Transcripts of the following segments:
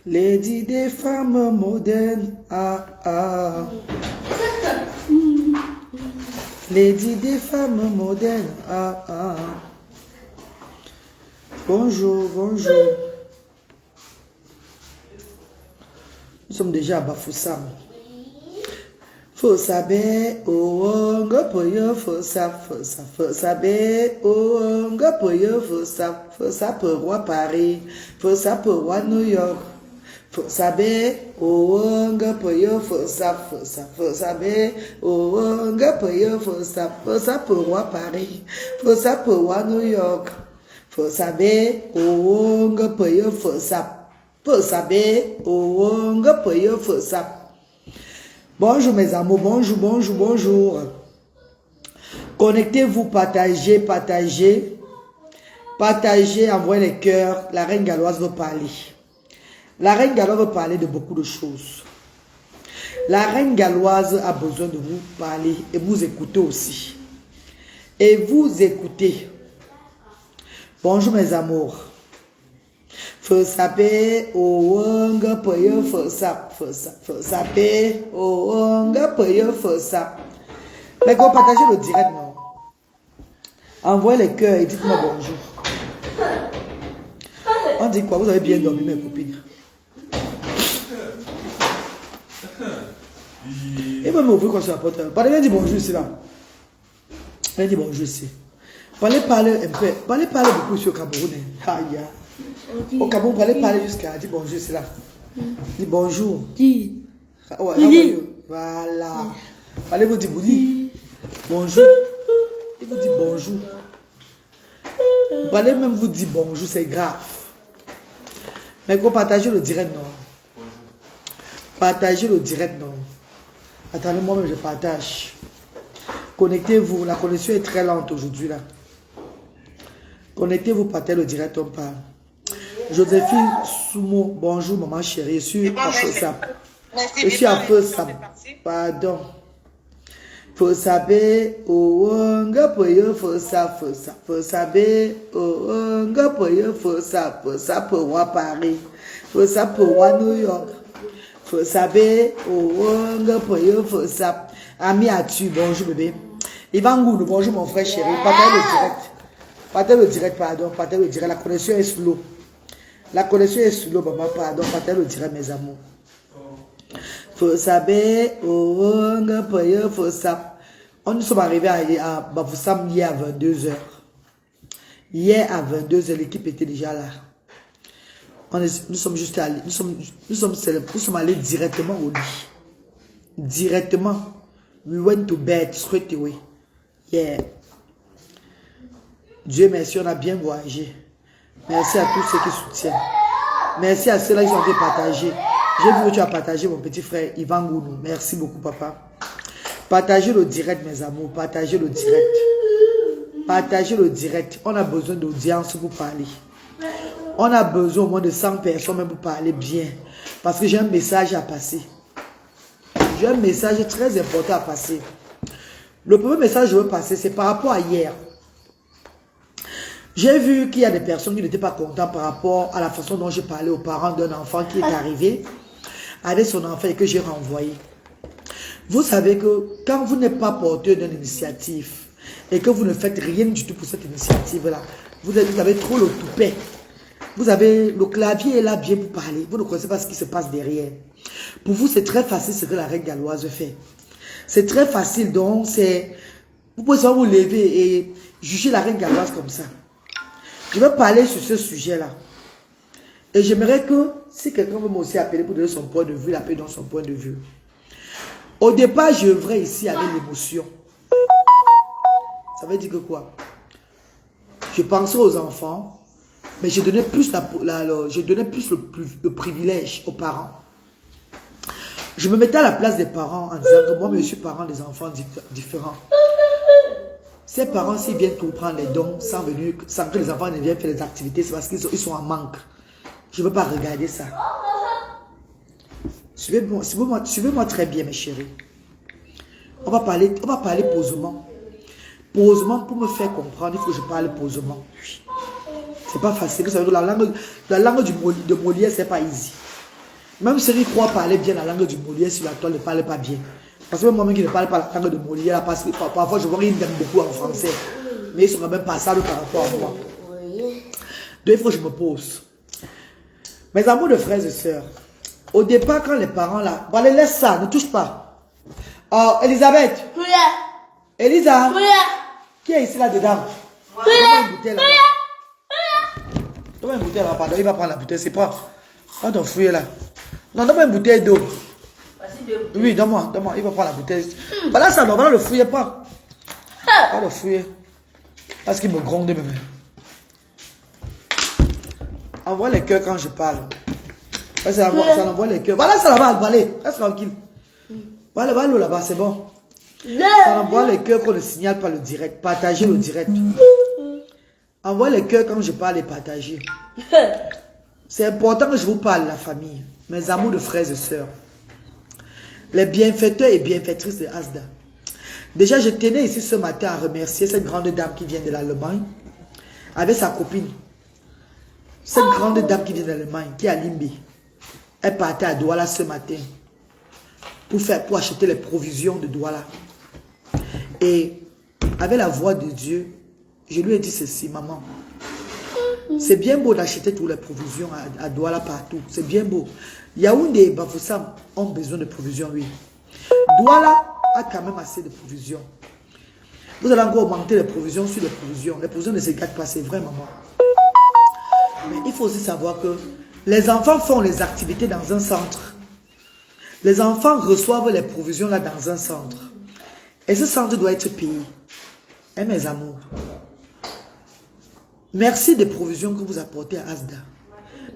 Lady des femmes modernes. Ah, ah. Lady des femmes modernes. Ah, ah. Bonjour, bonjour. Nous sommes déjà à Bafoussam. Faut saber, oh, ngopoyo, faut saber, oh, ngopoyo, faut ça pour roi Paris, faut ça pour roi New York. Faut saber, oh, ngopoyo, faut saber, oh, ngopoyo, faut ça pour roi Paris, faut ça pour roi New York. Faut saber, oh, ngopoyo, faut saber, oh, ngopoyo, faut ça. Bonjour mes amours, bonjour, bonjour, bonjour. Connectez-vous, partagez, partagez. Partagez, envoyez les cœurs. La reine galloise veut parler. La reine galloise veut parler de beaucoup de choses. La reine galloise a besoin de vous parler et vous écouter aussi. Et vous écoutez. Bonjour mes amours. Faut saber, oh, ngopoyo, faut saber, oh, ngopoyo, faut ça. Mais quand partagez le direct, non. Envoyez les cœurs et dites-moi bonjour. On dit quoi? Vous avez bien dormi, mes copines? Et même ouvrir quand je la porte. Parlez, dis bonjour ici, là. Viens dire bonjour ici. Parlez un peu. Parlez beaucoup sur le Cameroun. Aïe. Au Cameroun, vous allez parler jusqu'à dire bonjour, c'est là. Dis bonjour. Dis. Ouais, voilà. Allez vous dire bonjour. Il vous dit bonjour. Vous allez même vous dire bonjour, c'est grave. Mais quand partagez le direct, non. Partagez le direct, non. Attendez, moi-même, je partage. Connectez-vous. La connexion est très lente aujourd'hui, là. Connectez-vous, partagez le direct, on parle. Joséphine Soumo, bonjour maman chérie, je suis à Fossap. Je suis à Fossap. Pardon. Faut saber, oh, ngopoyo, faut saber, oh, ngopoyo, faut ça pour moi Paris, faut ça pour moi New York. Faut saber, oh, ngopoyo, faut ça. Ami Atu, bonjour bébé. Ivan Goulou, bonjour mon frère chéri. Partagez le direct. Partagez le direct, pardon. Partagez le direct. La connexion est slow. La connexion est slow, maman, pardon. Partagez le direct, mes amours. Faut saber, oh, ngopoyo, faut ça. Nous sommes arrivés à Bafoussam hier à 22h. Hier à 22h, l'équipe était déjà là. Nous sommes juste allés, nous sommes allés directement au lit. Directement. We went to bed straight away. Yeah. Dieu merci, on a bien voyagé. Merci à tous ceux qui soutiennent. Merci à ceux-là qui ont été partagés. J'ai vu que tu as partagé mon petit frère Ivan Gounou. Merci beaucoup, papa. Partagez le direct, mes amours. Partagez le direct. Partagez le direct. On a besoin d'audience pour parler. On a besoin au moins de 100 personnes même pour parler bien. Parce que j'ai un message à passer. J'ai un message très important à passer. Le premier message que je veux passer, c'est par rapport à hier. J'ai vu qu'il y a des personnes qui n'étaient pas contentes par rapport à la façon dont j'ai parlé aux parents d'un enfant qui est arrivé avec son enfant et que j'ai renvoyé. Vous savez que quand vous n'êtes pas porteur d'une initiative et que vous ne faites rien du tout pour cette initiative-là, vous avez trop le toupet. Vous avez le clavier est là bien pour parler. Vous ne connaissez pas ce qui se passe derrière. Pour vous, c'est très facile ce que la reine galloise fait. C'est très facile, donc c'est... Vous pouvez seulement vous lever et juger la reine galloise comme ça. Je vais parler sur ce sujet-là. Et j'aimerais que, si quelqu'un veut m'aussi appeler pour donner son point de vue, il appelle dans son point de vue. Au départ, je œuvrais ici avec l'émotion. Ça veut dire que quoi? Je pensais aux enfants, mais je donnais plus, le privilège aux parents. Je me mettais à la place des parents en disant que moi, je suis parent des enfants différents. Ces parents, s'ils viennent pour prendre les dons sans que les enfants ne viennent faire les activités, c'est parce qu'ils sont en manque. Je ne veux pas regarder ça. Suivez-moi très bien, mes chéris. On va parler posément. Posément, pour me faire comprendre, il faut que je parle posément. C'est pas facile. Vous savez, la langue de Molière, c'est pas easy. Même ceux qui croient parler bien la langue du Molière sur la toile ne parlent pas bien. Parce que moi-même qui ne parle pas la langue de Molière, parce que parfois je vois qu'ils m'aiment beaucoup en français. Mais ils sont quand même passables par rapport à moi. Donc il faut que je me pose. Mes amours de frères et sœurs, au départ, quand les parents là, bon, allez, laisse ça, ne touche pas. Oh, Elisabeth. Oui. Elisa. Oui. Qui est ici là-dedans? Oui. Donne-moi une bouteille là-bas. Donne-moi une bouteille là-bas, pardon, il va prendre la bouteille, c'est pas. Prends ton fouille là. Non, donne-moi une bouteille d'eau. Oui, donne-moi, il va prendre la bouteille. Voilà ça, non, voilà le fouiller pas. Pas le fouiller. Parce qu'il me gronde même. Envoie les cœurs quand je parle. Ça envoie les cœurs. Voilà, ça là-bas, allez, reste tranquille. Voilà, l'eau là-bas, c'est bon. Ça envoie les cœurs qu'on ne signale pas le direct. Partagez le direct. Envoie les cœurs quand je parle et partagez. C'est important que je vous parle, la famille. Mes amours de frères et sœurs. Les bienfaiteurs et bienfaitrices de Asda. Déjà, je tenais ici ce matin à remercier cette grande dame qui vient de l'Allemagne avec sa copine. Cette grande dame qui vient d'Allemagne, qui est à Limbi. Elle partait à Douala ce matin pour acheter les provisions de Douala. Et avec la voix de Dieu, je lui ai dit ceci, maman. C'est bien beau d'acheter toutes les provisions à Douala partout. C'est bien beau. Yaoundé et Bafoussam ont besoin de provisions, oui. Douala a quand même assez de provisions. Vous allez encore augmenter les provisions sur les provisions. Les provisions ne se gâtent pas, c'est vrai, maman. Mais il faut aussi savoir que les enfants font les activités dans un centre. Les enfants reçoivent les provisions là dans un centre. Et ce centre doit être payé. Et mes amours, merci des provisions que vous apportez à Asda.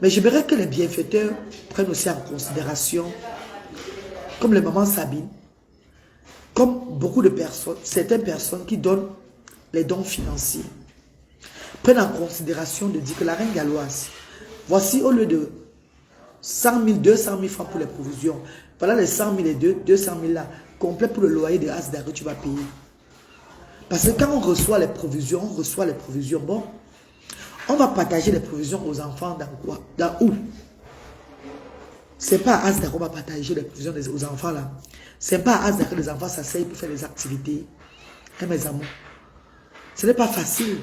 Mais j'aimerais que les bienfaiteurs prennent aussi en considération, comme les mamans Sabine, comme beaucoup de personnes, certaines personnes qui donnent les dons financiers, prennent en considération de dire que la reine galloise, voici au lieu de 100 000, 200 000 francs pour les provisions, voilà les 100 000 et 200 000 là, complet pour le loyer de Asda que tu vas payer. Parce que quand on reçoit les provisions, bon, on va partager les provisions aux enfants dans quoi? Dans où? C'est pas à Asda qu'on va partager les provisions aux enfants là. C'est pas à Asda que les enfants s'asseyent pour faire des activités. Et mes amours, ce n'est pas facile.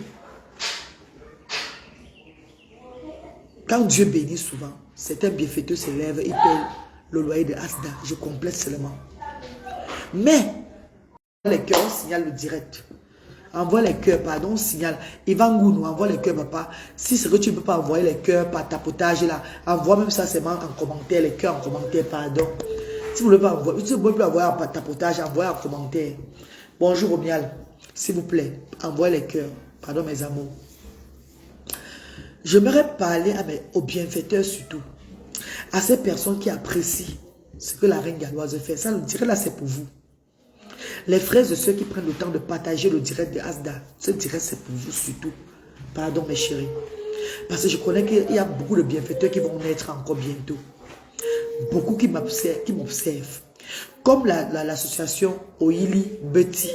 Quand Dieu bénit souvent, certains bienfaiteurs se lèvent et payent le loyer de Asda. Je complète seulement. Mais, les cœurs, on signale le direct. Envoie les cœurs, pardon, on signale. Ivan Gounou, envoie les cœurs, papa. Si c'est que tu ne peux pas envoyer les cœurs par tapotage là, envoie même ça seulement en commentaire, les cœurs en commentaire, pardon. Si vous ne voulez pas envoyer, si vous ne pouvez pas envoyer par tapotage, envoyez en commentaire. Bonjour Romial, s'il vous plaît, envoyez les cœurs. Pardon mes amours. J'aimerais parler aux bienfaiteurs surtout. À ces personnes qui apprécient ce que la reine galloise fait. Ça, le direct là, c'est pour vous. Les frères et ceux qui prennent le temps de partager le direct de Asda, ce direct c'est pour vous surtout. Pardon mes chéris. Parce que je connais qu'il y a beaucoup de bienfaiteurs qui vont naître encore bientôt. Beaucoup qui m'observent. Comme l'association Oili Betty,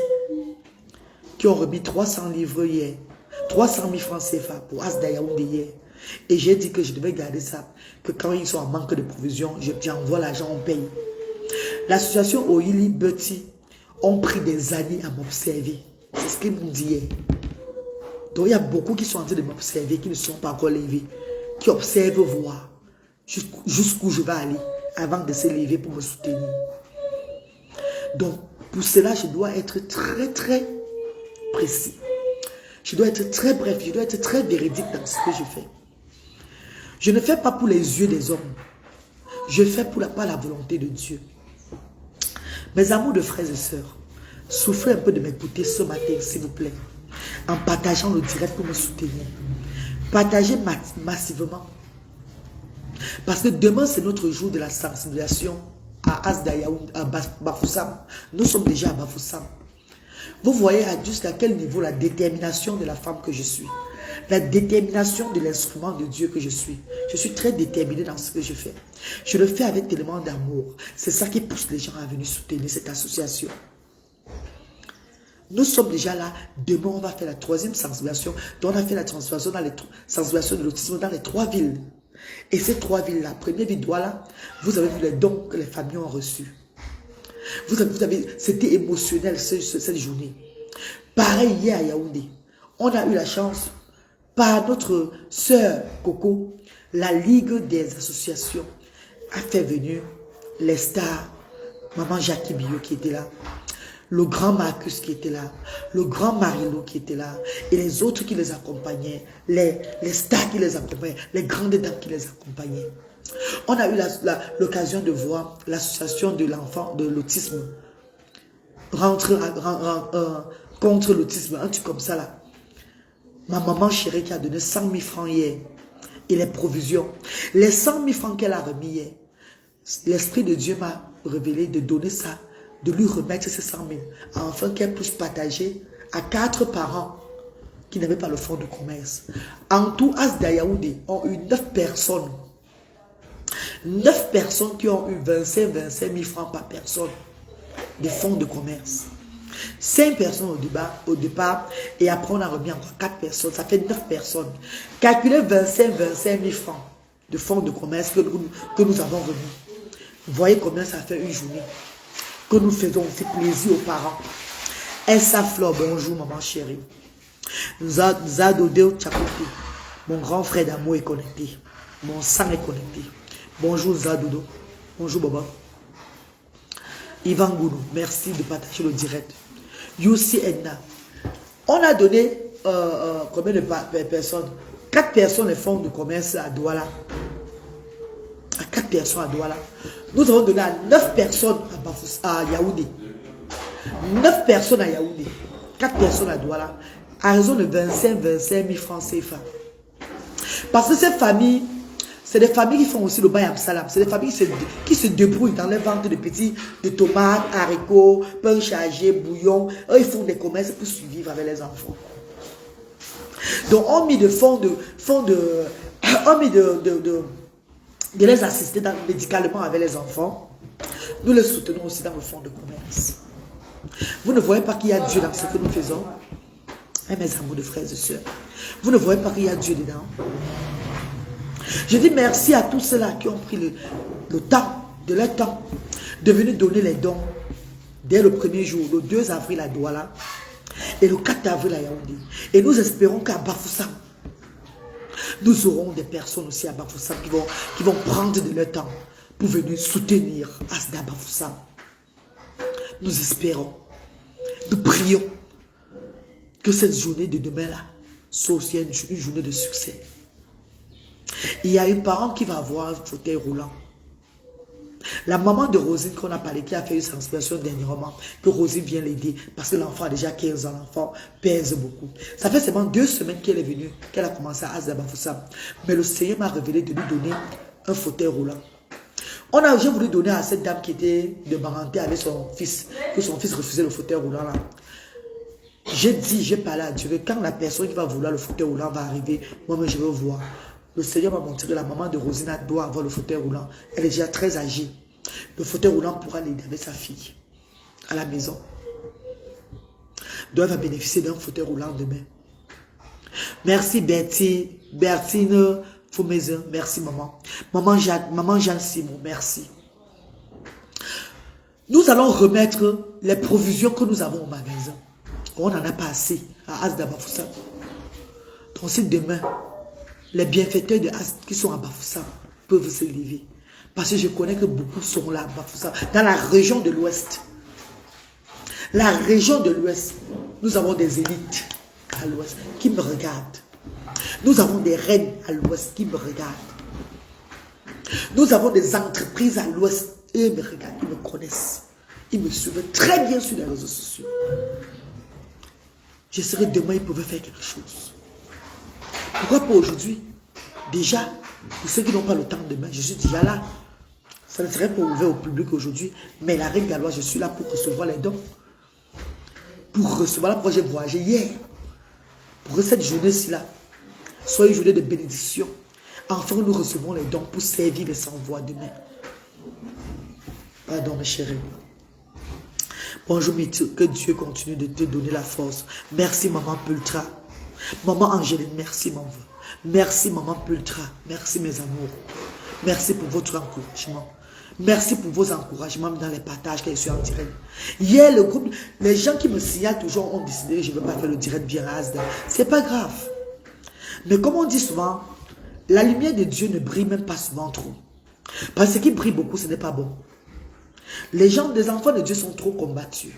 qui ont remis 300 livres hier. 300 000 francs CFA pour Asda Yaoundé hier. Et j'ai dit que je devais garder ça. Que quand ils sont en manque de provisions, j'envoie l'argent, on paye. L'association Oili Betty ont pris des années à m'observer. C'est ce qu'ils m'ont dit hier. Donc il y a beaucoup qui sont en train de m'observer, qui ne sont pas encore levés, qui observent voir jusqu'où je vais aller avant de se lever pour me soutenir. Donc pour cela, je dois être très très précis. Je dois être très bref, je dois être très véridique dans ce que je fais. Je ne fais pas pour les yeux des hommes. Je fais par la volonté de Dieu. Mes amours de frères et sœurs, souffrez un peu de m'écouter ce matin, s'il vous plaît, en partageant le direct pour me soutenir. Partagez massivement. Parce que demain, c'est notre jour de la sensibilisation à Asda Yaoundé, à Bafoussam. Nous sommes déjà à Bafoussam. Vous voyez jusqu'à quel niveau la détermination de la femme que je suis. La détermination de l'instrument de Dieu que je suis. Je suis très déterminée dans ce que je fais. Je le fais avec tellement d'amour. C'est ça qui pousse les gens à venir soutenir cette association. Nous sommes déjà là. Demain, on va faire la 3e sensibilisation. Donc, on a fait la sensibilisation de l'autisme dans les 3 villes. Et ces 3 villes-là, première ville Douala, vous avez vu les dons que les familles ont reçus. C'était émotionnel cette journée. Pareil hier à Yaoundé. On a eu la chance, par notre sœur Coco, la Ligue des associations a fait venir les stars, maman Jackie Bio qui était là, le grand Marcus qui était là, le grand Marilo qui était là, et les autres qui les accompagnaient, les stars qui les accompagnaient, les grandes dames qui les accompagnaient. On a eu l'occasion de voir l'association de l'enfant de l'autisme contre l'autisme, un truc comme ça là. Ma maman chérie qui a donné 100 000 francs hier, et les provisions. Les 100 000 francs qu'elle a remis hier, l'Esprit de Dieu m'a révélé de donner ça, de lui remettre ces 100 000, afin qu'elle puisse partager à 4 parents qui n'avaient pas le fonds de commerce. En tout, Asda Yaoundé ont eu 9 personnes. 9 personnes qui ont eu 25 000 francs par personne de fonds de commerce. 5 personnes au départ et après on a remis encore 4 personnes, ça fait 9 personnes. Calculez 25 000 francs de fonds de commerce que nous avons remis. Vous voyez combien ça fait une journée que nous faisons aussi plaisir aux parents. Elsa Flore, bonjour maman chérie. Zadodeo Tchakopi, mon grand frère d'amour est connecté. Mon sang est connecté. Bonjour Zadodo. Bonjour Baba. Ivan Gounou, merci de partager le direct. Yussi Edna. On a donné combien de personnes? 4 personnes les fonds de commerce à Douala. À 4 personnes à Douala. Nous avons donné à 9 personnes à Yaoundé. 9 personnes à Yaoundé. 4 personnes à Douala. À raison de 25 000 francs CFA. Parce que ces familles, c'est des familles qui font aussi le bayam salam. C'est des familles qui se débrouillent dans les ventes de tomates, haricots, pain chargé, bouillon. Eux, ils font des commerces pour survivre avec les enfants. Donc, on mis de de les assister médicalement avec les enfants. Nous les soutenons aussi dans le fonds de commerce. Vous ne voyez pas qu'il y a Dieu dans ce que nous faisons? Eh, mes amours de frères et sœurs, vous ne voyez pas qu'il y a Dieu dedans? Je dis merci à tous ceux-là qui ont pris le temps, de leur temps, de venir donner les dons dès le premier jour, le 2 avril à Douala et le 4 avril à Yaoundé. Et nous espérons qu'à Bafoussam, nous aurons des personnes aussi à Bafoussam qui vont prendre de leur temps pour venir soutenir Asda Bafoussam. Nous espérons, nous prions que cette journée de demain-là soit aussi une journée de succès. Il y a un parent qui va avoir un fauteuil roulant. La maman de Rosine qu'on a parlé, qui a fait une sensibilisation dernièrement, que Rosine vient l'aider parce que l'enfant a déjà 15 ans, l'enfant pèse beaucoup. Ça fait seulement 2 semaines qu'elle est venue, qu'elle a commencé à Asda Bafoussam. Mais le Seigneur m'a révélé de lui donner un fauteuil roulant. J'ai voulu donner à cette dame qui était de Maranté avec son fils, que son fils refusait le fauteuil roulant là. J'ai parlé à Dieu que quand la personne qui va vouloir le fauteuil roulant va arriver, moi-même je veux voir. Le Seigneur m'a montré que la maman de Rosina doit avoir le fauteuil roulant. Elle est déjà très âgée. Le fauteuil roulant pourra l'aider avec sa fille à la maison. Donc elle va bénéficier d'un fauteuil roulant demain. Merci Bertine Foumaison. Merci maman. Maman Jeanne Simon, merci. Nous allons remettre les provisions que nous avons au magasin. On n'en a pas assez à Asda Bafoussam. Donc c'est demain. Les bienfaiteurs de Asda qui sont à Bafoussam peuvent se lever. Parce que je connais que beaucoup sont là à Bafoussam. Dans la région de l'Ouest. La région de l'Ouest. Nous avons des élites à l'Ouest qui me regardent. Nous avons des reines à l'Ouest qui me regardent. Nous avons des entreprises à l'Ouest. Et ils me regardent, ils me connaissent. Ils me suivent très bien sur les réseaux sociaux. Je serai demain, ils pouvaient faire quelque chose. Pourquoi pas aujourd'hui? Déjà, pour ceux qui n'ont pas le temps demain, je suis déjà là. Ça ne serait pas ouvert au public aujourd'hui, mais la règle galloise, je suis là pour recevoir les dons. Pour recevoir, là, pourquoi j'ai voyagé hier. Pour que cette journée-ci là soit une journée de bénédiction. Enfin, nous recevons les dons pour servir les sans-voix demain. Pardon, mes chéris. Bonjour, que Dieu continue de te donner la force. Merci, maman Pultra. Maman Angéline, merci, mon Merci maman Pultra. Merci mes amours. Merci pour votre encouragement. Merci pour vos encouragements dans les partages que je suis en direct. Hier, le groupe, les gens qui me signalent toujours ont décidé que je ne veux pas faire le direct bien Asda. C'est pas grave. Mais comme on dit souvent, la lumière de Dieu ne brille même pas souvent trop. Parce qu'il brille beaucoup, ce n'est pas bon. Les gens, les enfants de Dieu sont trop combattus,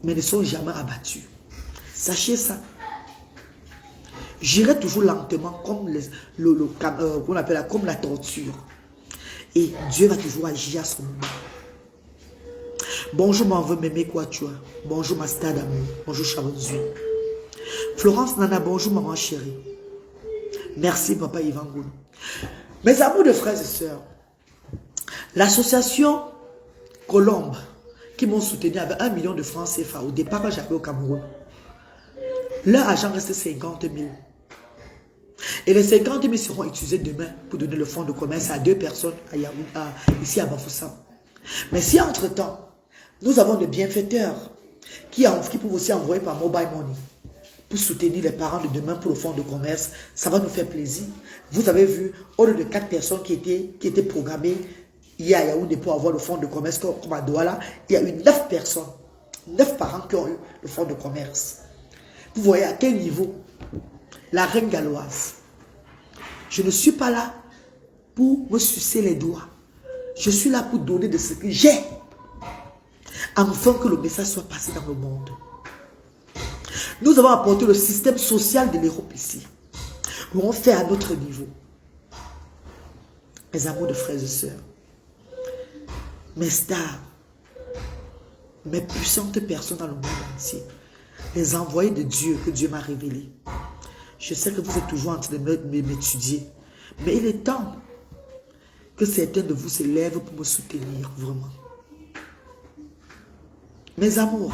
mais ne sont jamais abattus. Sachez ça. J'irai toujours lentement comme, on appelle comme la torture. Et Dieu va toujours agir à son moment. Bonjour, m'en veux m'aimer quoi tu as. Bonjour, ma star d'amour. Bonjour, Chabonzui. Florence Nana, bonjour, maman chérie. Merci, papa Yvan Goulou. Mes amours de frères et sœurs, l'association Colombe, qui m'ont soutenu avec 1 million de francs CFA au départ quand j'avais au Cameroun, leur argent reste 50 000. Et les 50 000 seront utilisés demain pour donner le fonds de commerce à 2 personnes ici à Bafoussam. Mais si entre-temps, nous avons des bienfaiteurs qui peuvent aussi envoyer par mobile money pour soutenir les parents de demain pour le fonds de commerce, ça va nous faire plaisir. Vous avez vu, au lieu de 4 personnes qui étaient programmées hier à Yaoundé pour avoir le fonds de commerce comme à Douala, il y a eu 9 personnes, 9 parents qui ont eu le fonds de commerce. Vous voyez à quel niveau la reine galloise. Je ne suis pas là pour me sucer les doigts. Je suis là pour donner de ce que j'ai. Afin que le message soit passé dans le monde. Nous avons apporté le système social de l'Europe ici. Où on fait à notre niveau. Mes amours de frères et sœurs. Mes stars. Mes puissantes personnes dans le monde entier. Les envoyés de Dieu que Dieu m'a révélés. Je sais que vous êtes toujours en train de m'étudier. Mais il est temps que certains de vous se lèvent pour me soutenir, vraiment. Mes amours,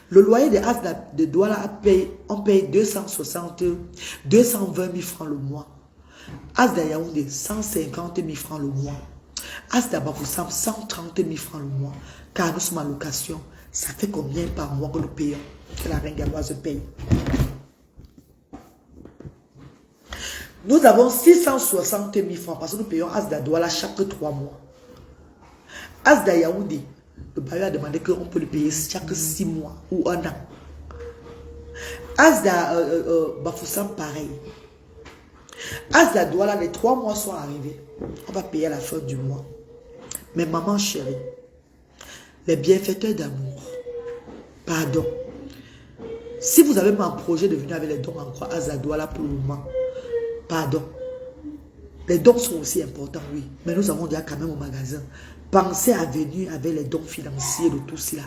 le loyer de Asda de Douala, on paye 220 000 francs le mois. Asda Yaoundé, 150 000 francs le mois. Asda Bafoussam, 130 000 francs le mois. Car nous sommes en location. Ça fait combien par mois que nous payons, que la reine galloise paye? Nous avons 660 000 francs parce que nous payons Asda Douala chaque 3 mois. Asda Yaoundé, le bailleur a demandé qu'on peut le payer chaque 6 mois ou 1 an. Asda Bafoussam, pareil. Asda Douala, les 3 mois sont arrivés. On va payer à la fin du mois. Mais maman chérie, les bienfaiteurs d'amour, pardon. Si vous avez un projet de venir avec les dons en croix Asda Douala pour le moment, pardon. Les dons sont aussi importants, oui. Mais nous avons déjà quand même au magasin. Pensez à venir avec les dons financiers de tout cela.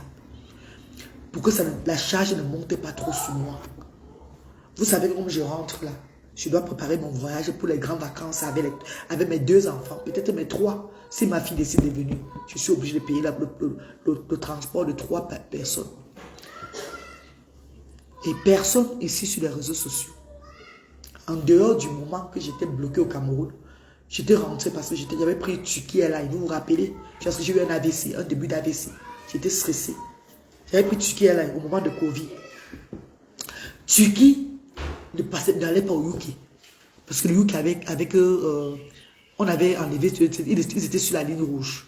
Pour que la charge ne monte pas trop sur moi. Vous savez comment je rentre là. Je dois préparer mon voyage pour les grandes vacances avec mes 2 enfants. Peut-être mes 3. Si ma fille décide de venir, je suis obligé de payer le transport de 3 personnes. Et personne ici sur les réseaux sociaux. En dehors du moment que j'étais bloqué au Cameroun, j'étais rentré parce que j'avais pris Turquie Airlines. Vous vous rappelez? Parce que j'ai eu un AVC, un début d'AVC. J'étais stressé. J'avais pris Turquie Airlines au moment de Covid. Turquie n'allait pas au UK. Parce que le UK on avait enlevé, ils étaient sur la ligne rouge.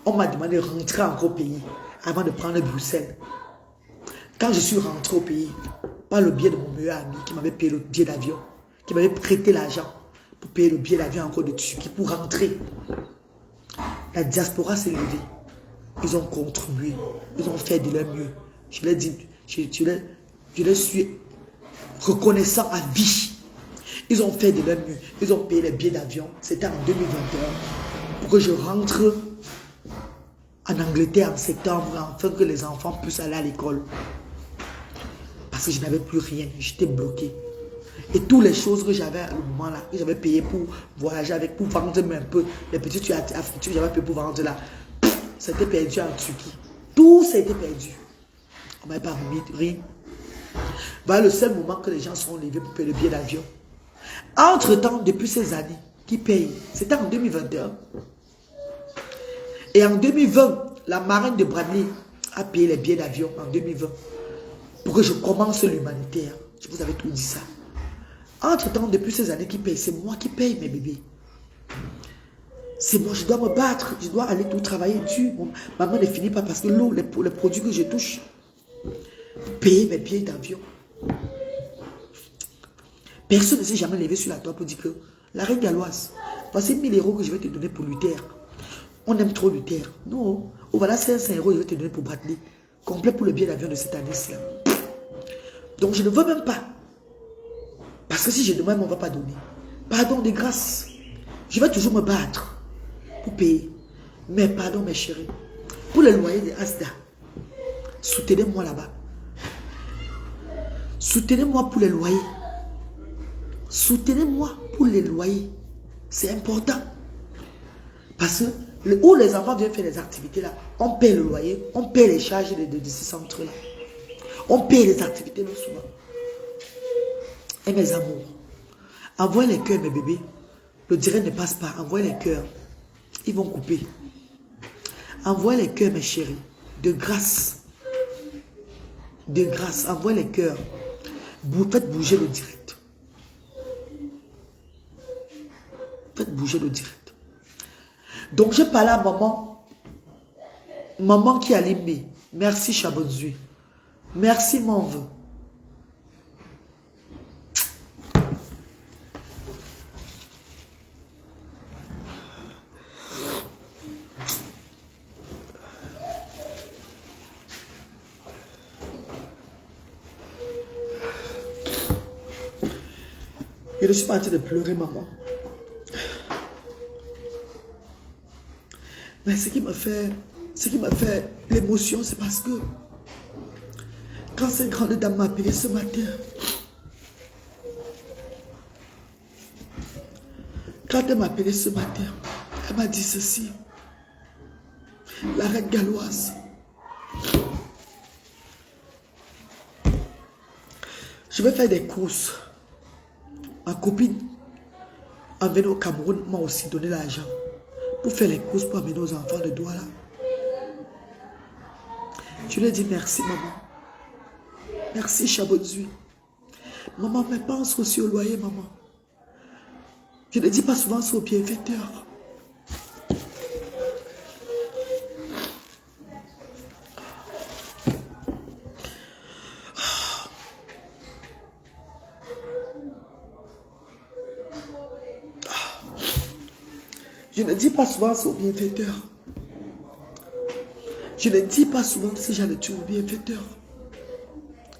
On m'a demandé de rentrer encore au pays avant de prendre Bruxelles. Quand je suis rentré au pays, par le biais de mon meilleur ami qui m'avait payé le billet d'avion, qui m'avait prêté l'argent pour payer le billet d'avion encore de Turquie pour rentrer. La diaspora s'est levée. Ils ont contribué. Ils ont fait de leur mieux. Je leur dis, je leur suis reconnaissant à vie. Ils ont fait de leur mieux. Ils ont payé les billets d'avion. C'était en 2021. Pour que je rentre en Angleterre en septembre, afin que les enfants puissent aller à l'école. Parce que je n'avais plus rien. J'étais bloqué. Et toutes les choses que j'avais à ce moment-là, que j'avais payé pour voyager avec, pour vendre un peu, les petits tuyaux à friture, j'avais payé pour vendre là. C'était perdu en Turquie. Tout ça a été perdu. On ne m'avait pas remis rien. Voilà le seul moment que les gens seront levés pour payer le billet d'avion. Entre-temps, depuis ces années, qui payent? C'était en 2021. Et en 2020, la marine de Bradley a payé les billets d'avion en 2020. Pour que je commence l'humanitaire. Je vous avais tout dit ça. Entre-temps, depuis ces années qui payent, c'est moi qui paye mes bébés. C'est moi, je dois me battre, je dois aller tout travailler dessus. Maman ne finit pas parce que l'eau, les produits que je touche, payer mes billets d'avion. Personne ne s'est jamais levé sur la toile pour dire que la reine galloise, voici 1000 € que je vais te donner pour Luther. On aime trop Luther. Non. Oh, voilà 500 € que je vais te donner pour Bradley. Complet pour le billet d'avion de cette année-ci. Donc je ne veux même pas. Parce que si je demande, on ne va pas donner. Pardon de grâce. Je vais toujours me battre pour payer. Mais pardon mes chéris. Pour le loyer de Asda, soutenez-moi là-bas. Soutenez-moi pour les loyers. Soutenez-moi pour les loyers. C'est important. Parce que où les enfants viennent faire les activités là, on paie le loyer, on paie les charges de ces centres là. On paie les activités là souvent. Et mes amours, envoyez les cœurs mes bébés. Le direct ne passe pas. Envoyez les cœurs. Ils vont couper. Envoyez les cœurs mes chéris. De grâce. De grâce. Envoyez les cœurs. Faites bouger le direct. Faites bouger le direct. Donc je parle à maman. Maman qui a l'aimé. Merci Chabonzui. Merci mon vœu. Je ne suis pas en train de pleurer, maman. Mais ce qui me fait l'émotion, c'est parce que quand cette grande dame m'a appelé ce matin, quand elle m'a appelé ce matin, elle m'a dit ceci. La reine galloise. Je vais faire des courses. Ma copine, en venant au Cameroun, m'a aussi donné l'argent pour faire les courses pour amener nos enfants de Douala. Je lui ai dit merci, maman. Merci, Chabonzui. Maman, mais pense aussi au loyer, maman. Je ne dis pas souvent ça au bienfaiteur. Je ne dis pas souvent ça au bienfaiteur. Je ne dis pas souvent ce genre de trucs au bienfaiteur.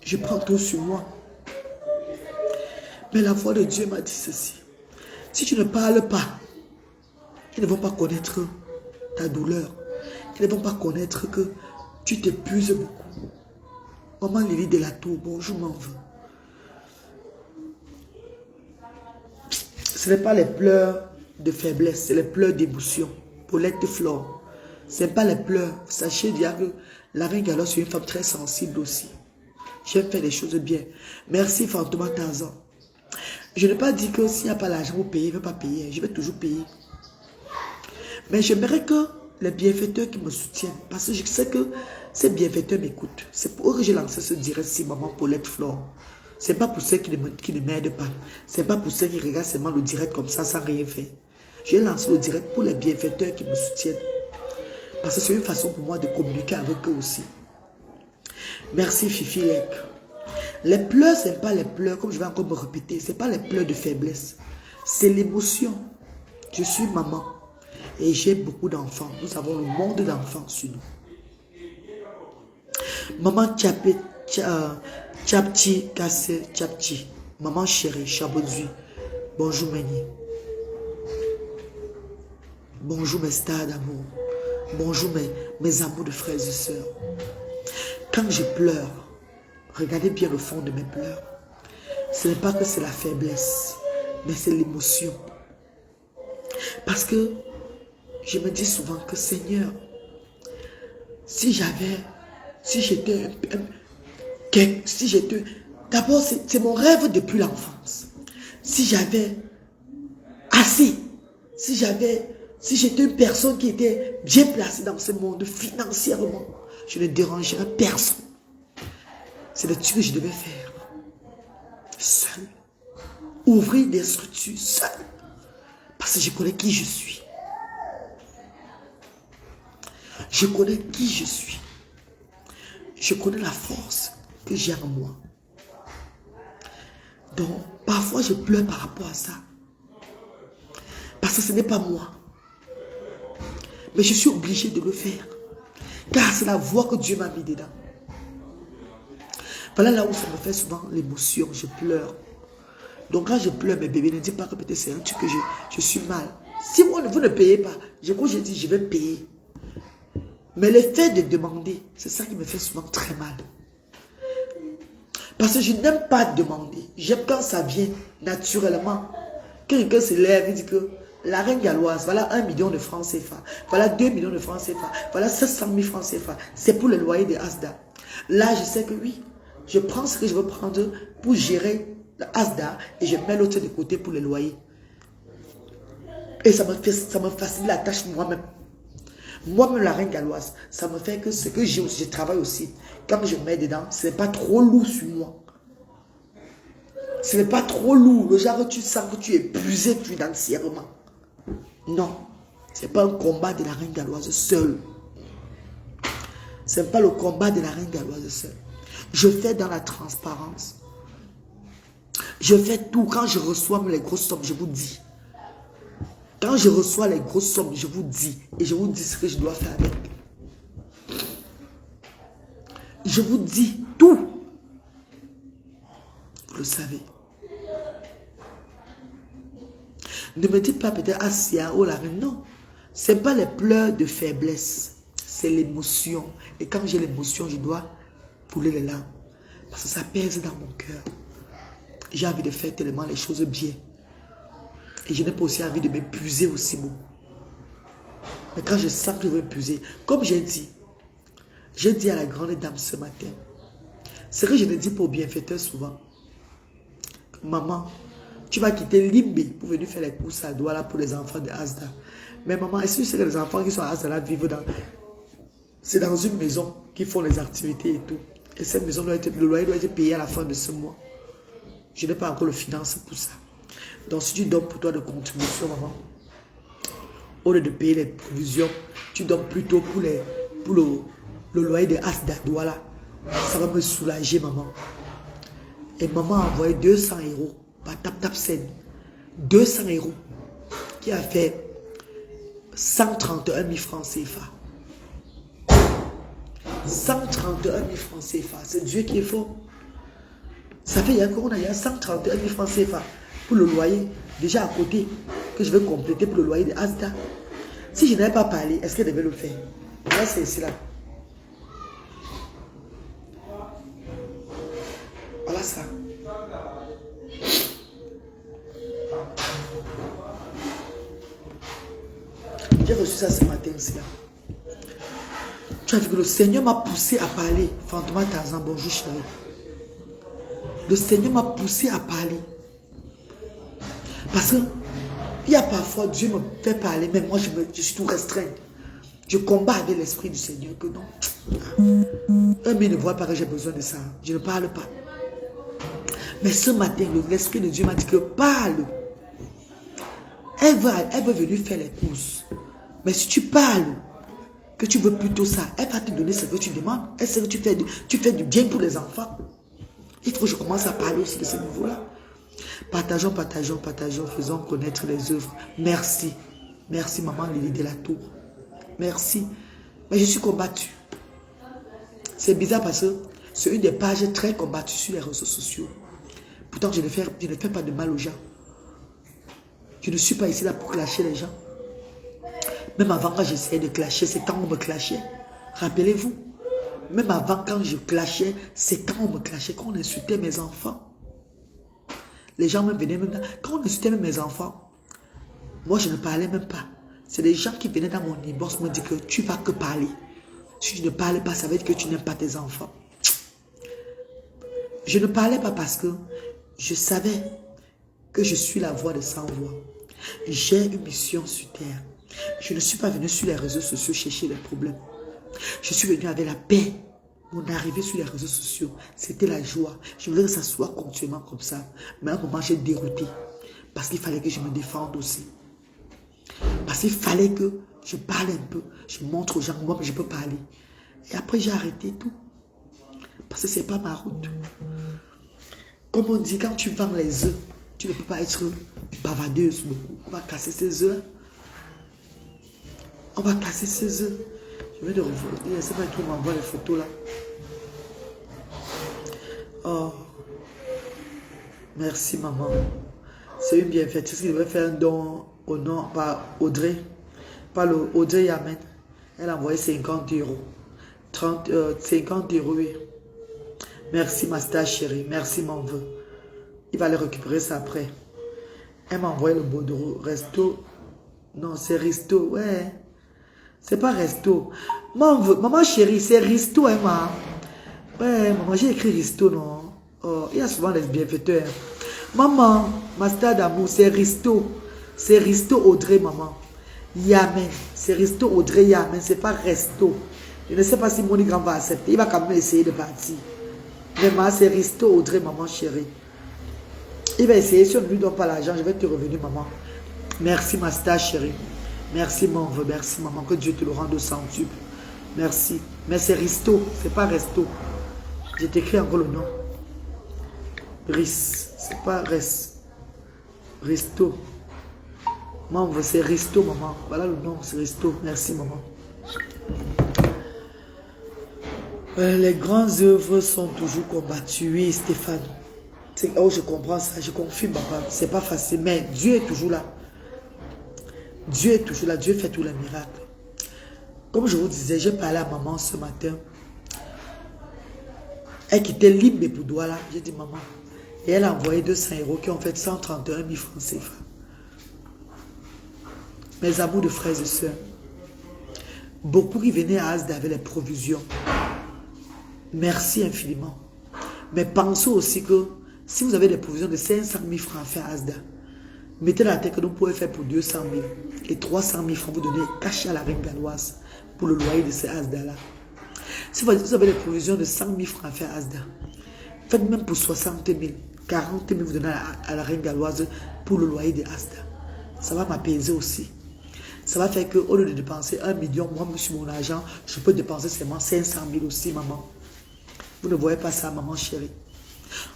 Je prends tout sur moi. Mais la voix de Dieu m'a dit ceci. Si tu ne parles pas, ils ne vont pas connaître ta douleur. Ils ne vont pas connaître que tu t'épuises beaucoup. Maman Lily de la Tour, bonjour mon vœu. Ce n'est pas les pleurs de faiblesse, c'est les pleurs d'émotion. Paulette Flore. Ce n'est pas les pleurs. Sachez bien que la reine Gallo, c'est une femme très sensible aussi. J'aime faire les choses bien. Merci Fantoma Tarzan. Je n'ai pas dit que s'il n'y a pas l'argent pour payer, je ne vais pas payer. Je vais toujours payer. Mais j'aimerais que les bienfaiteurs qui me soutiennent, parce que je sais que ces bienfaiteurs m'écoutent. C'est pour eux que j'ai lancé ce direct si maman Paulette Flore. Ce n'est pas pour ceux qui ne m'aident pas. Ce n'est pas pour ceux qui regardent seulement le direct comme ça sans rien faire. J'ai lancé le direct pour les bienfaiteurs qui me soutiennent. Parce que c'est une façon pour moi de communiquer avec eux aussi. Merci Fifi Lek. Les pleurs, ce n'est pas les pleurs, comme je vais encore me répéter, ce n'est pas les pleurs de faiblesse. C'est l'émotion. Je suis maman et j'ai beaucoup d'enfants. Nous avons le monde d'enfants sur nous. Maman Tchapti, Kassé, Tchapti. Maman chérie, Chabonzui. Bonjour Méni. Bonjour mes stars d'amour. Bonjour mes amours de frères et sœurs. Quand je pleure, regardez bien le fond de mes pleurs. Ce n'est pas que c'est la faiblesse, mais c'est l'émotion. Parce que je me dis souvent que Seigneur, si j'étais, d'abord c'est mon rêve depuis l'enfance. Si j'avais assez, si j'étais une personne qui était bien placée dans ce monde financièrement, je ne dérangerais personne. C'est le truc que je devais faire. Seul. ouvrir des structures seul. Parce que je connais qui je suis. Je connais qui je suis. Je connais la force que j'ai en moi. Donc, parfois, je pleure par rapport à ça. Parce que ce n'est pas moi. Mais je suis obligé de le faire. Car c'est la voix que Dieu m'a mis dedans. Voilà là où ça me fait souvent l'émotion. Je pleure. Donc quand je pleure, mes bébés, ne dites pas que peut-être c'est un truc que je suis mal. Si vous ne payez pas, je dis je vais payer. Mais le fait de demander, c'est ça qui me fait souvent très mal. Parce que je n'aime pas demander. J'aime quand ça vient naturellement. Quelqu'un se lève et dit que la reine galloise, voilà 1 million de francs CFA, voilà 2 millions de francs CFA, voilà 700 000 francs CFA. C'est pour le loyer de Asda. Là, je sais que oui, je prends ce que je veux prendre pour gérer le Asda et je mets l'autre de côté pour le loyer. Et ça me facilite la tâche moi-même. Moi-même, la reine galloise, ça me fait que ce que j'ai aussi, je travaille aussi. Quand je mets dedans, ce n'est pas trop lourd sur moi. Ce n'est pas trop lourd. Le genre, tu sens que tu es épuisé financièrement. Non. Ce n'est pas un combat de la reine galloise seule. Ce n'est pas le combat de la reine galloise seule. Je fais dans la transparence. Je fais tout. Quand je reçois les grosses sommes, je vous dis. Quand je reçois les grosses sommes, je vous dis. Et je vous dis ce que je dois faire avec. Je vous dis tout. Vous le savez. Ne me dites pas peut-être Asia, oh la reine. Non. Ce n'est pas les pleurs de faiblesse. C'est l'émotion. Et quand j'ai l'émotion, je dois couler les larmes. Parce que ça pèse dans mon cœur. J'ai envie de faire tellement les choses bien. Et je n'ai pas aussi envie de m'épuiser aussi beaucoup. Mais quand je sens que je veux m'épuiser, comme j'ai dit à la grande dame ce matin, c'est que je le dis pour bienfaiteur souvent. Maman, tu vas quitter Limbe pour venir faire les courses à Douala pour les enfants de Asda. Mais maman, est-ce que tu sais que les enfants qui sont à Asda là vivent dans... C'est dans une maison qu'ils font les activités et tout. Et cette maison, le loyer doit être payé à la fin de ce mois. Je n'ai pas encore le finance pour ça. Donc si tu donnes pour toi de contribution, maman, au lieu de payer les provisions, tu donnes plutôt pour le loyer de Asda, voilà. Ça va me soulager, maman. Et maman a envoyé 200 € par Tap Sen. 200 € qui a fait 131 000 francs CFA. 131 000 francs CFA. C'est Dieu qui est fort. Ça fait il y a 131 000 francs CFA pour le loyer, déjà à côté, que je vais compléter pour le loyer de Asda. Si je n'avais pas parlé, est-ce qu'elle devait le faire? Là, c'est ici là. Voilà ça. J'ai reçu ça ce matin aussi là. Tu as vu que le Seigneur m'a poussé à parler. Fantôme Tarzan, bonjour chérie. Le Seigneur m'a poussé à parler. Parce que il y a parfois, Dieu me fait parler, mais moi je suis tout restreint. Je combats avec l'Esprit du Seigneur que non. Un mais ne voit pas que j'ai besoin de ça. Je ne parle pas. Mais ce matin, l'Esprit de Dieu m'a dit que parle. Elle veut venir faire les courses. Mais si tu parles, que tu veux plutôt ça, elle va te donner ce que tu demandes. Elle sait que tu fais du bien pour les enfants. Il faut que je commence à parler aussi de ce niveau-là. Partageons, partageons, partageons, faisons connaître les œuvres. Merci. Merci, maman Lily de la Tour. Merci. Mais je suis combattue. C'est bizarre parce que c'est une des pages très combattues sur les réseaux sociaux. Pourtant, je ne fais pas de mal aux gens. Je ne suis pas ici là pour clasher les gens. Même avant, quand j'essayais de clasher, c'est quand on me clashait. Rappelez-vous. Même avant, quand je clashais, c'est quand on me clashait, quand on insultait mes enfants. Les gens me venaient même là. Quand on insultait même mes enfants, moi, je ne parlais même pas. C'est des gens qui venaient dans mon inbox me dire que tu ne vas que parler. Si tu ne parles pas, ça veut dire que tu n'aimes pas tes enfants. Je ne parlais pas parce que je savais que je suis la voix de sans voix. J'ai une mission sur terre. Je ne suis pas venu sur les réseaux sociaux chercher les problèmes. Je suis venu avec la paix Mon arrivée sur les réseaux sociaux, c'était la joie. Je voulais que ça soit continuellement comme ça. Mais à un moment, j'ai dérouté. Parce qu'il fallait que je me défende aussi. Parce qu'il fallait que je parle un peu. Je montre aux gens moi que je peux parler. Et après, j'ai arrêté tout. Parce que ce n'est pas ma route. Comme on dit, quand tu vends les œufs, tu ne peux pas être bavardeuse beaucoup. On va casser ces œufs. On va casser ces œufs. Je vais de revenir. C'est pas qui m'envoie les photos là. Oh. Merci maman. C'est une bienfaitrice qui devait faire un don au nom par Audrey. Par le Audrey Yamen. Elle a envoyé 50 euros. 50 euros, oui. Merci ma star chérie. Merci mon vœu. Il va aller récupérer ça après. Elle m'a envoyé le bordereau. Resto. Non, c'est Risto. Ouais. C'est pas Resto. Maman chérie, c'est Risto, hein, maman. Ouais, maman, j'ai écrit Risto, non. Oh, il y a souvent les bienfaiteurs. Maman, ma star d'amour, c'est Risto. C'est Risto Audrey, maman. Yamen. C'est Risto Audrey Yamen. C'est pas Resto. Je ne sais pas si Monique va accepter. Il va quand même essayer de partir. Vraiment, c'est Risto Audrey, maman chérie. Il va essayer. Si on ne lui donne pas l'argent, je vais te revenir, maman. Merci, ma star chérie. Merci, mon vœu. Merci, maman. Que Dieu te le rende au centuple. Merci. Mais c'est Risto. C'est pas Resto. Je t'écris encore le nom. Ris. C'est pas Res. Risto. Mon vœu, c'est Risto, maman. Voilà le nom. C'est Risto. Merci, maman. Les grandes œuvres sont toujours combattues. Oui, Stéphane. Oh, je comprends ça. Je confirme, papa. C'est pas facile. Mais Dieu est toujours là. Dieu est toujours là. Dieu fait tous les miracles. Comme je vous disais, j'ai parlé à maman ce matin. Elle quittait libre pour doigts là. J'ai dit, maman. Et elle a envoyé 200 euros qui ont fait 131 000 francs CFA. Mes amours de frères et sœurs. Beaucoup qui venaient à Asda avec les provisions. Merci infiniment. Mais pensez aussi que si vous avez des provisions de 500 000 francs à faire à Asda, mettez dans la tête que nous pouvons faire pour 200 000 et 300 000 francs, vous donnez caché à la reine galloise pour le loyer de ces Asda-là. Si vous avez des provisions de 100 000 francs à faire à Asda, faites même pour 60 000, 40 000, vous donnez à la reine galloise pour le loyer de Asda. Ça va m'apaiser aussi. Ça va faire qu'au lieu de dépenser 1 million, moi, sur mon argent, je peux dépenser seulement 500 000 aussi, maman. Vous ne voyez pas ça, maman chérie.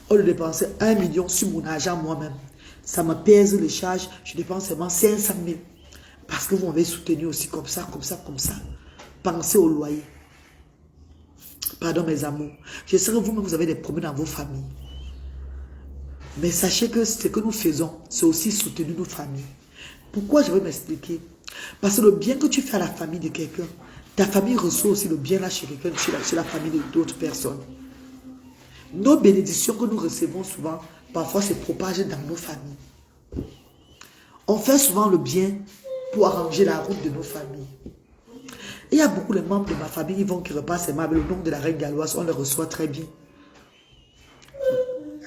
Au lieu de dépenser 1 million sur mon argent moi-même, ça me pèse les charges, je dépense seulement 500 000. Parce que vous m'avez soutenu aussi comme ça, comme ça, comme ça. Pensez au loyer. Pardon mes amours. Je sais que vous-même, vous avez des problèmes dans vos familles. Mais sachez que ce que nous faisons, c'est aussi soutenir nos familles. Pourquoi je vais m'expliquer? Parce que le bien que tu fais à la famille de quelqu'un, ta famille reçoit aussi le bien là chez quelqu'un, chez la famille d'autres personnes. Nos bénédictions que nous recevons souvent, parfois se propagent dans nos familles. On fait souvent le bien pour arranger la route de nos familles. Et il y a beaucoup de membres de ma famille qui repassent avec le nom de la reine galloise, on les reçoit très bien.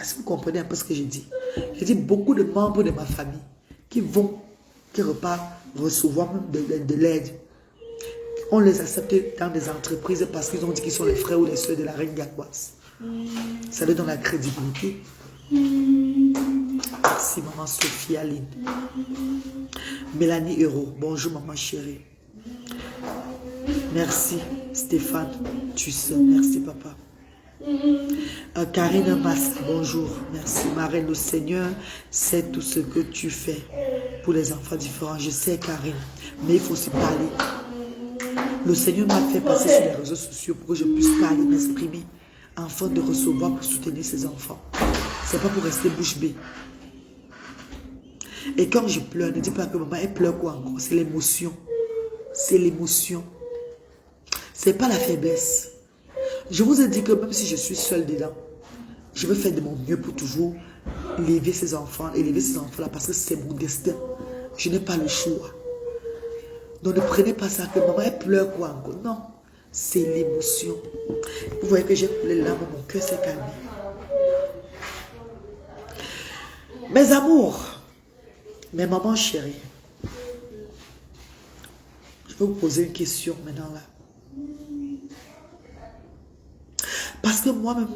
Est-ce que vous comprenez un peu ce que je dis? Je dis beaucoup de membres de ma famille qui repartent recevoir même de l'aide. On les accepte dans des entreprises parce qu'ils ont dit qu'ils sont les frères ou les soeurs de la reine galloise. Ça leur donne la crédibilité. Merci maman Sophie Aline. Mélanie Hérault. Bonjour maman chérie. Merci Stéphane. Tu sais. Merci papa. Karine Massa. Bonjour. Merci Marine. Le Seigneur sait tout ce que tu fais pour les enfants différents. Je sais Karine. Mais il faut aussi parler. Le Seigneur m'a fait passer sur les réseaux sociaux pour que je puisse parler, m'exprimer, afin de recevoir pour soutenir ses enfants. C'est pas pour rester bouche bée. Et quand je pleure, ne dis pas que maman, elle pleure quoi encore? C'est l'émotion. C'est l'émotion. C'est pas la faiblesse. Je vous ai dit que même si je suis seule dedans, je vais faire de mon mieux pour toujours élever ces enfants là parce que c'est mon destin. Je n'ai pas le choix. Donc ne prenez pas ça que maman elle pleure quoi encore. Non, c'est l'émotion. Vous voyez que j'ai coulé les larmes, mon cœur s'est calmé. Mes amours, mes mamans chéries, je vais vous poser une question maintenant là. Parce que moi-même,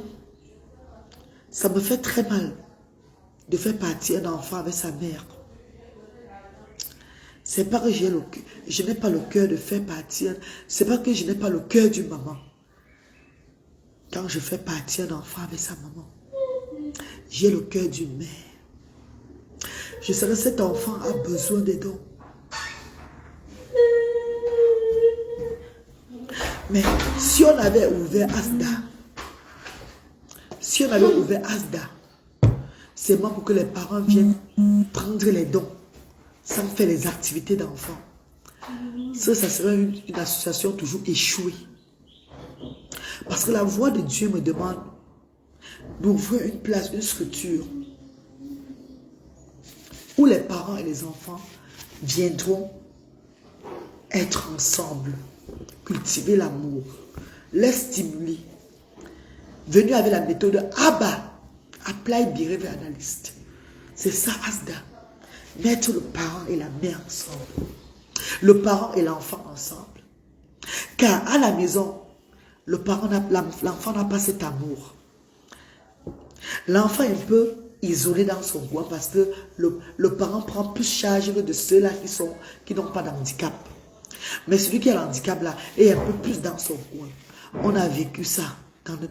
ça me fait très mal de faire partir un enfant avec sa mère. C'est pas que je n'ai pas le cœur de faire partir. C'est pas que je n'ai pas le cœur d'une maman. Quand je fais partir un enfant avec sa maman, j'ai le cœur d'une mère. Je sais que cet enfant a besoin de dons. Mais si on avait ouvert Asda, c'est moi pour que les parents viennent prendre les dons sans faire les activités d'enfants. Ça serait une association toujours échouée. Parce que la voix de Dieu me demande d'ouvrir une place, une structure où les parents et les enfants viendront être ensemble, cultiver l'amour, les stimuler. Venu avec la méthode ABBA, Apply Behavior Analyst. C'est ça, Asda. Mettre le parent et la mère ensemble. Le parent et l'enfant ensemble. Car à la maison, l'enfant n'a pas cet amour. L'enfant est un peu isolé dans son coin parce que le parent prend plus charge de ceux-là qui n'ont pas d'handicap. Mais celui qui a l'handicap là est un peu plus dans son coin. On a vécu ça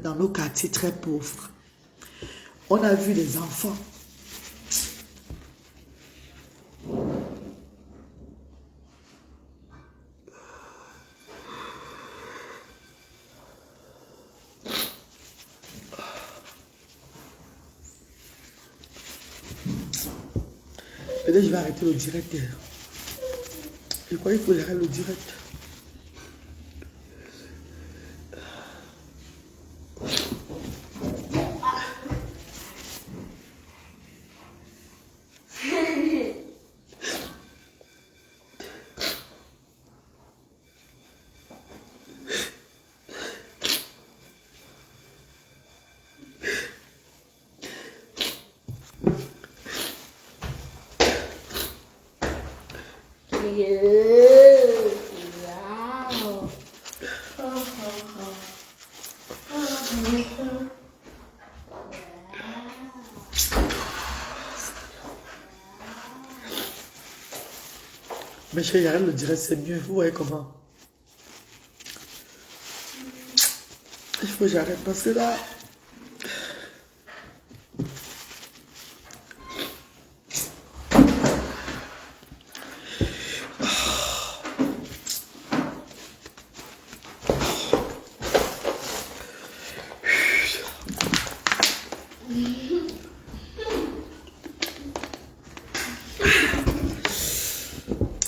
dans nos quartiers très pauvres. On a vu les enfants. Peut-être je vais arrêter le direct. Je crois qu'il faut arrêter le direct. Mais chérie, arrête le direct, c'est mieux. Vous voyez comment? Il faut que j'arrête parce que là...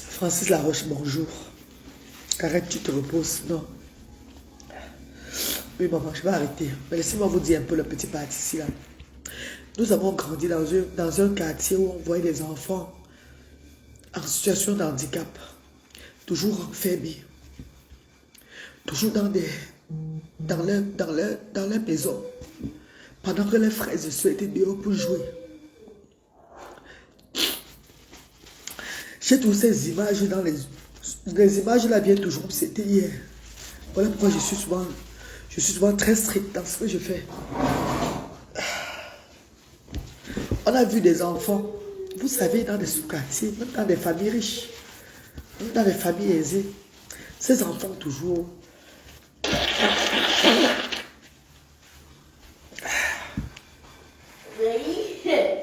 Francis Laroche, bonjour. Arrête, tu te reposes. Non. Oui, maman, je vais arrêter. Mais laissez-moi vous dire un peu le petit parti ici. Là. Nous avons grandi dans un quartier où on voyait des enfants en situation de handicap, toujours enfermés, toujours dans leur maison, pendant que les frères et sœurs étaient dehors pour jouer. J'ai toutes ces images dans les images là viennent toujours, c'était hier. Voilà pourquoi je suis souvent très strict dans ce que je fais. On a vu des enfants, vous savez, dans des sous-quartiers, même dans des familles riches, même dans des familles aisées. Ces enfants toujours...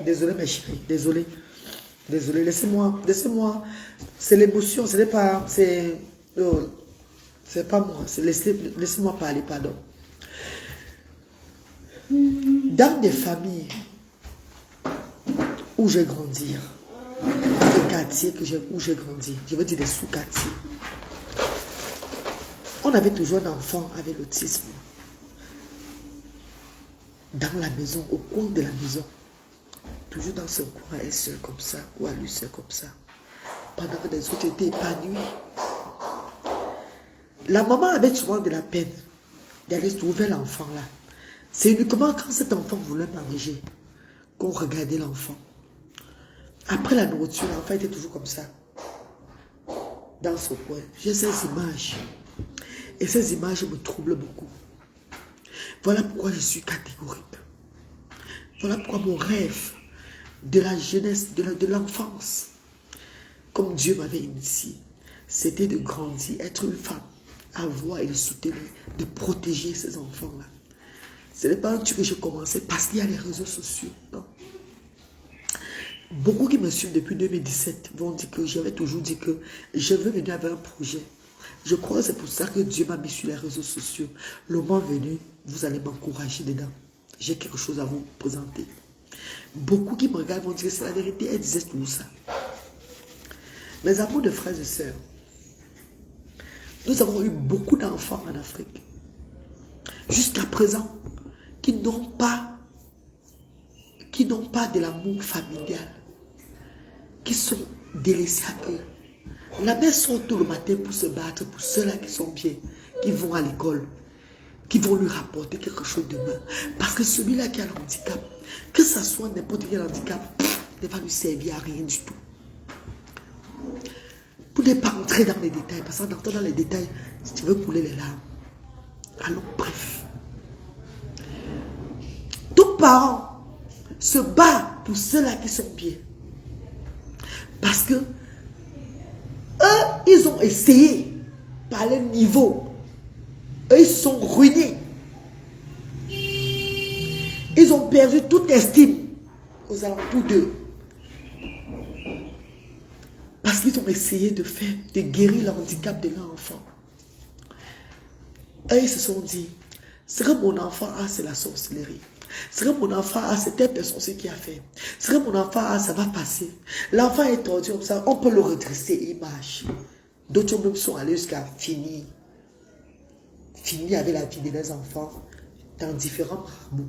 Désolé mes chéris, désolé. Désolé, laissez-moi. C'est l'émotion, ce n'est pas... C'est pas moi, laissez-moi parler, pardon. Dans des familles où j'ai grandi, des quartiers où j'ai grandi, je veux dire des sous-quartiers, on avait toujours un enfant avec l'autisme dans la maison, au coin de la maison. Toujours dans son coin, elle seule comme ça, ou à lui seul comme ça. Pendant que les autres étaient épanouis. La maman avait souvent de la peine d'aller trouver l'enfant là. C'est uniquement quand cet enfant voulait manger qu'on regardait l'enfant. Après la nourriture, l'enfant était toujours comme ça. Dans son coin. J'ai ces images. Et ces images me troublent beaucoup. Voilà pourquoi je suis catégorique. Voilà pourquoi mon rêve de la jeunesse, de l'enfance, comme Dieu m'avait initié, c'était de grandir, être une femme, avoir et de soutenir, de protéger ces enfants-là. Ce n'est pas un truc que j'ai commencé parce qu'il y a les réseaux sociaux. Non. Beaucoup qui me suivent depuis 2017 vont dire que j'avais toujours dit que je veux venir avec un projet. Je crois que c'est pour ça que Dieu m'a mis sur les réseaux sociaux. Le moment venu, vous allez m'encourager dedans. J'ai quelque chose à vous présenter. Beaucoup qui me regardent vont dire que c'est la vérité. Elle disait tout ça. Mes amours de frères et sœurs, nous avons eu beaucoup d'enfants en Afrique. Jusqu'à présent, qui n'ont pas de l'amour familial, qui sont délaissés à eux. La mère sort tout le matin pour se battre pour ceux-là qui sont bien, qui vont à l'école, qui vont lui rapporter quelque chose demain. Parce que celui-là qui a l'handicap, que ça soit n'importe quel handicap, ne va lui servir à rien du tout. Pour ne pas entrer dans les détails, parce qu'en entrant dans les détails, si tu veux couler les larmes. Alors bref. Tout parent se bat pour ceux-là qui sont bien. Parce que eux, ils ont essayé par leur niveau. Eux, ils sont ruinés. Ils ont perdu toute estime aux alentours d'eux. Parce qu'ils ont essayé de guérir le handicap de leur enfant. Eux, ils se sont dit, ce que mon enfant a, c'est la sorcellerie. Ce que mon enfant a, c'est telle personne qui a fait. Ce que mon enfant a, ça va passer. L'enfant est tordu comme ça, on peut le redresser, il marche. D'autres même sont allés jusqu'à finir avec la vie de leurs enfants dans différents marabouts.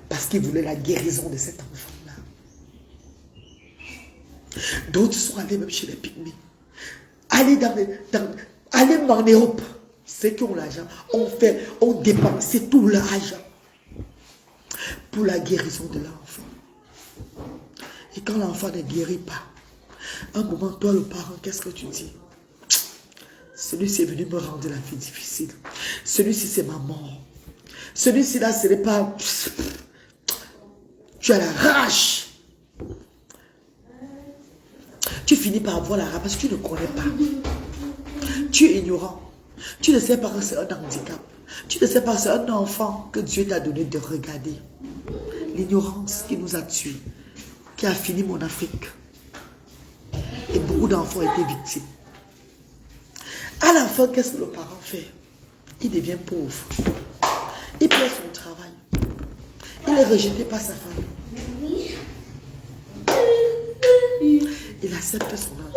Parce qu'ils voulaient la guérison de cet enfant-là. D'autres sont allés même chez les pygmées. Aller en Europe. Ceux qui ont l'argent, ont dépensé tout leur argent pour la guérison de l'enfant. Et quand l'enfant ne guérit pas, un moment, toi le parent, qu'est-ce que tu dis? Celui-ci est venu me rendre la vie difficile. Celui-ci, c'est ma mort. Celui-ci là, ce n'est pas... Tu as la rage. Tu finis par avoir la rage parce que tu ne connais pas. Tu es ignorant. Tu ne sais pas que c'est un handicap. Tu ne sais pas que c'est un enfant que Dieu t'a donné de regarder. L'ignorance qui nous a tués, qui a fini mon Afrique. Et beaucoup d'enfants étaient victimes. À la fin, qu'est-ce que le parent fait? Il devient pauvre. Il perd son travail. Il est rejeté par sa famille. Il accepte son handicap.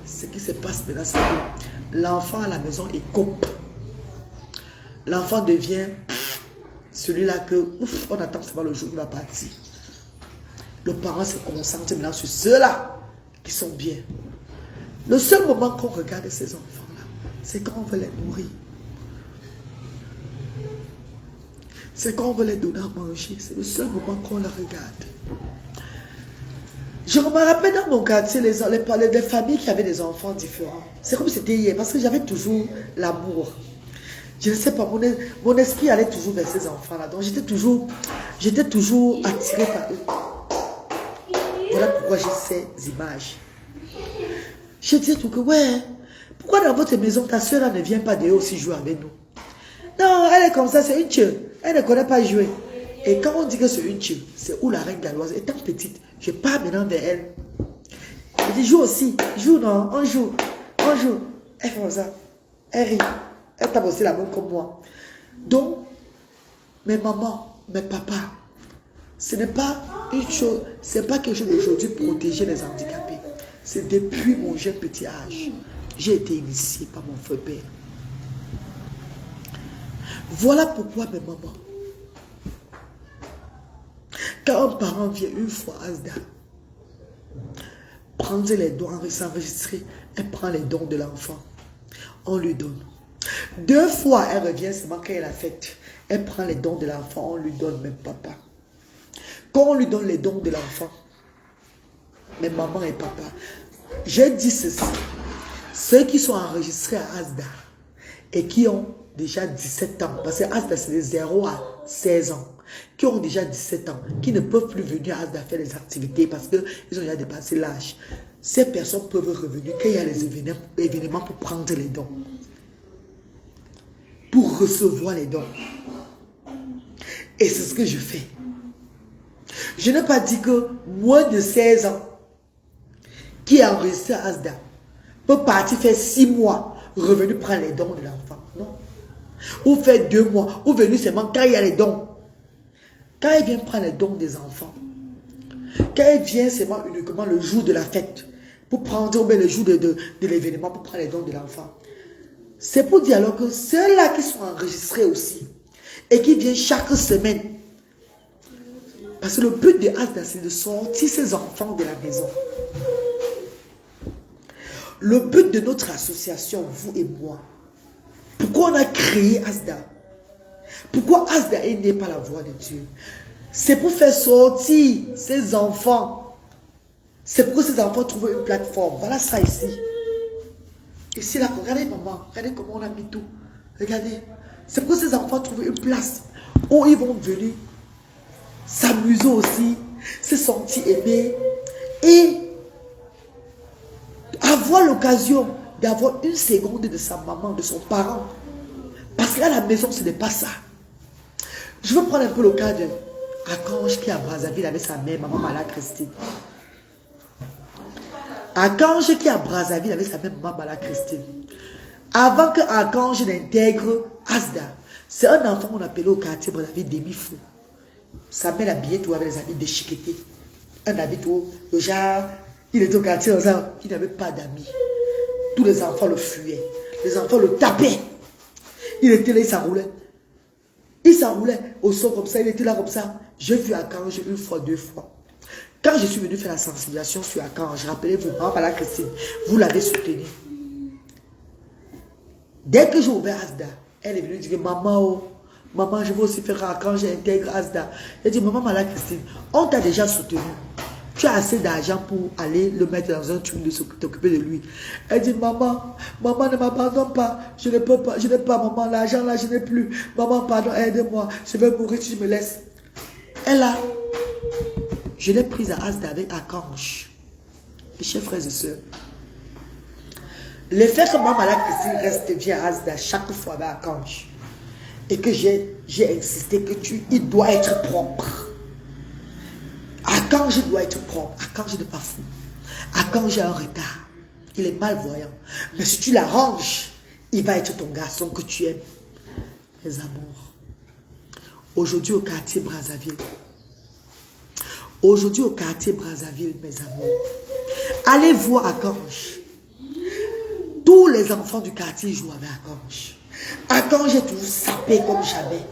Ce qui se passe maintenant, c'est que l'enfant à la maison est coupe. L'enfant devient celui-là que, ouf, on attend seulement le jour où il va partir. Le parent se concentre maintenant sur ceux-là qui sont bien. Le seul moment qu'on regarde ces enfants-là, c'est quand on veut les nourrir. C'est quand on veut les donner à manger. C'est le seul moment qu'on les regarde. Je me rappelle dans mon quartier, les familles qui avaient des enfants différents. C'est comme c'était hier, parce que j'avais toujours l'amour. Je ne sais pas, mon esprit allait toujours vers ces enfants-là. Donc j'étais toujours attirée par eux. Voilà pourquoi j'ai ces images. Je disais tout que, ouais, pourquoi dans votre maison, ta soeur ne vient pas dehors aussi jouer avec nous? Non, elle est comme ça, c'est une tue. Elle ne connaît pas jouer. Et quand on dit que c'est une tue, c'est où la reine galloise, étant petite, je pars maintenant vers elle. Elle dit, joue aussi. Joue, non, on joue. On joue. Elle fait comme ça. Elle rit. Elle tape aussi la main comme moi. Donc, mes mamans, mes papas, ce n'est pas une chose, c'est pas quelque chose d'aujourd'hui protéger les handicapés. C'est depuis mon jeune petit âge. J'ai été initié par mon frère père. Voilà pourquoi mes mamans, quand un parent vient une fois à Asda, prendre les dons, s'enregistrer, elle prend les dons de l'enfant. On lui donne. 2 fois, elle revient seulement quand elle a fait. Elle prend les dons de l'enfant, on lui donne même papa. Quand on lui donne les dons de l'enfant, mes mamans et papa, j'ai dit ceci. Ceux qui sont enregistrés à Asda, et qui ont déjà 17 ans, parce que Asda c'est de 0 à 16 ans, qui ont déjà 17 ans, qui ne peuvent plus venir à Asda faire des activités parce qu'ils ont déjà dépassé l'âge. Ces personnes peuvent revenir quand il y a les événements pour prendre les dons, pour recevoir les dons. Et c'est ce que je fais. Je n'ai pas dit que moins de 16 ans qui a enregistré à Asda peut partir faire 6 mois, revenir prendre les dons de l'enfant. Non. Ou faire 2 mois, ou venir seulement quand il y a les dons. Quand il vient prendre les dons des enfants, quand il vient seulement uniquement le jour de la fête, pour prendre, ou bien le jour de l'événement, pour prendre les dons de l'enfant, c'est pour dire alors que ceux-là qui sont enregistrés aussi, et qui viennent chaque semaine, parce que le but de Asda, c'est de sortir ces enfants de la maison. Le but de notre association, vous et moi, pourquoi on a créé Asda? Pourquoi Asda est né par la voix de Dieu? C'est pour faire sortir ces enfants. C'est pour que ces enfants trouvent une plateforme. Voilà ça ici. Ici, là, regardez maman. Regardez comment on a mis tout. Regardez. C'est pour que ces enfants trouvent une place où ils vont venir s'amuser aussi, se sentir aimés et avoir l'occasion d'avoir une seconde de sa maman, de son parent. Parce qu'à la maison, ce n'est pas ça. Je veux prendre un peu le cas de Archange qui est à Brazzaville avec sa mère, maman Mala Christine. Archange qui est à Brazzaville avec sa mère, maman Mala Christine. Avant que Archange n'intègre Asda, c'est un enfant qu'on appelait au quartier Brazzaville demi-fou. Sa mère habillait tout avec les habits déchiquetés. Un habit tout, le genre, il était au quartier, il n'avait pas d'amis. Tous les enfants le fuyaient. Les enfants le tapaient. Il était là, il s'enroulait. Il s'enroulait au sol comme ça, il était là comme ça. J'ai vu Archange une fois, 2 fois. Quand je suis venu faire la sensibilisation sur Archange, rappelez-vous, maman Mala Christine, vous l'avez soutenu. Dès que j'ai ouvert Asda, elle est venue dire, maman, oh, maman, je veux aussi faire Archange, j'intègre Asda. Elle dit, maman Mala Christine, on t'a déjà soutenu. Tu as assez d'argent pour aller le mettre dans un truc de t'occuper de lui. Elle dit, maman, maman ne m'abandonne pas. Je ne peux pas, je n'ai pas, maman, l'argent là, je n'ai plus. Maman, pardon, aide-moi. Je vais mourir si je me laisse. Elle a, je l'ai prise à Asda avec Archange. Mes chers frères et sœurs. Le fait que maman Mala Christine reste bien à Asda chaque fois avec Archange. Et que j'ai insisté que il doit être propre. Archange doit être propre. Archange n'est pas fou. Archange a un retard. Il est malvoyant. Mais si tu l'arranges, il va être ton garçon que tu aimes. Mes amours. Aujourd'hui au quartier Brazzaville. Aujourd'hui au quartier Brazzaville, mes amours. Allez voir Archange. Tous les enfants du quartier jouent avec Archange. Archange est toujours sapé comme jamais.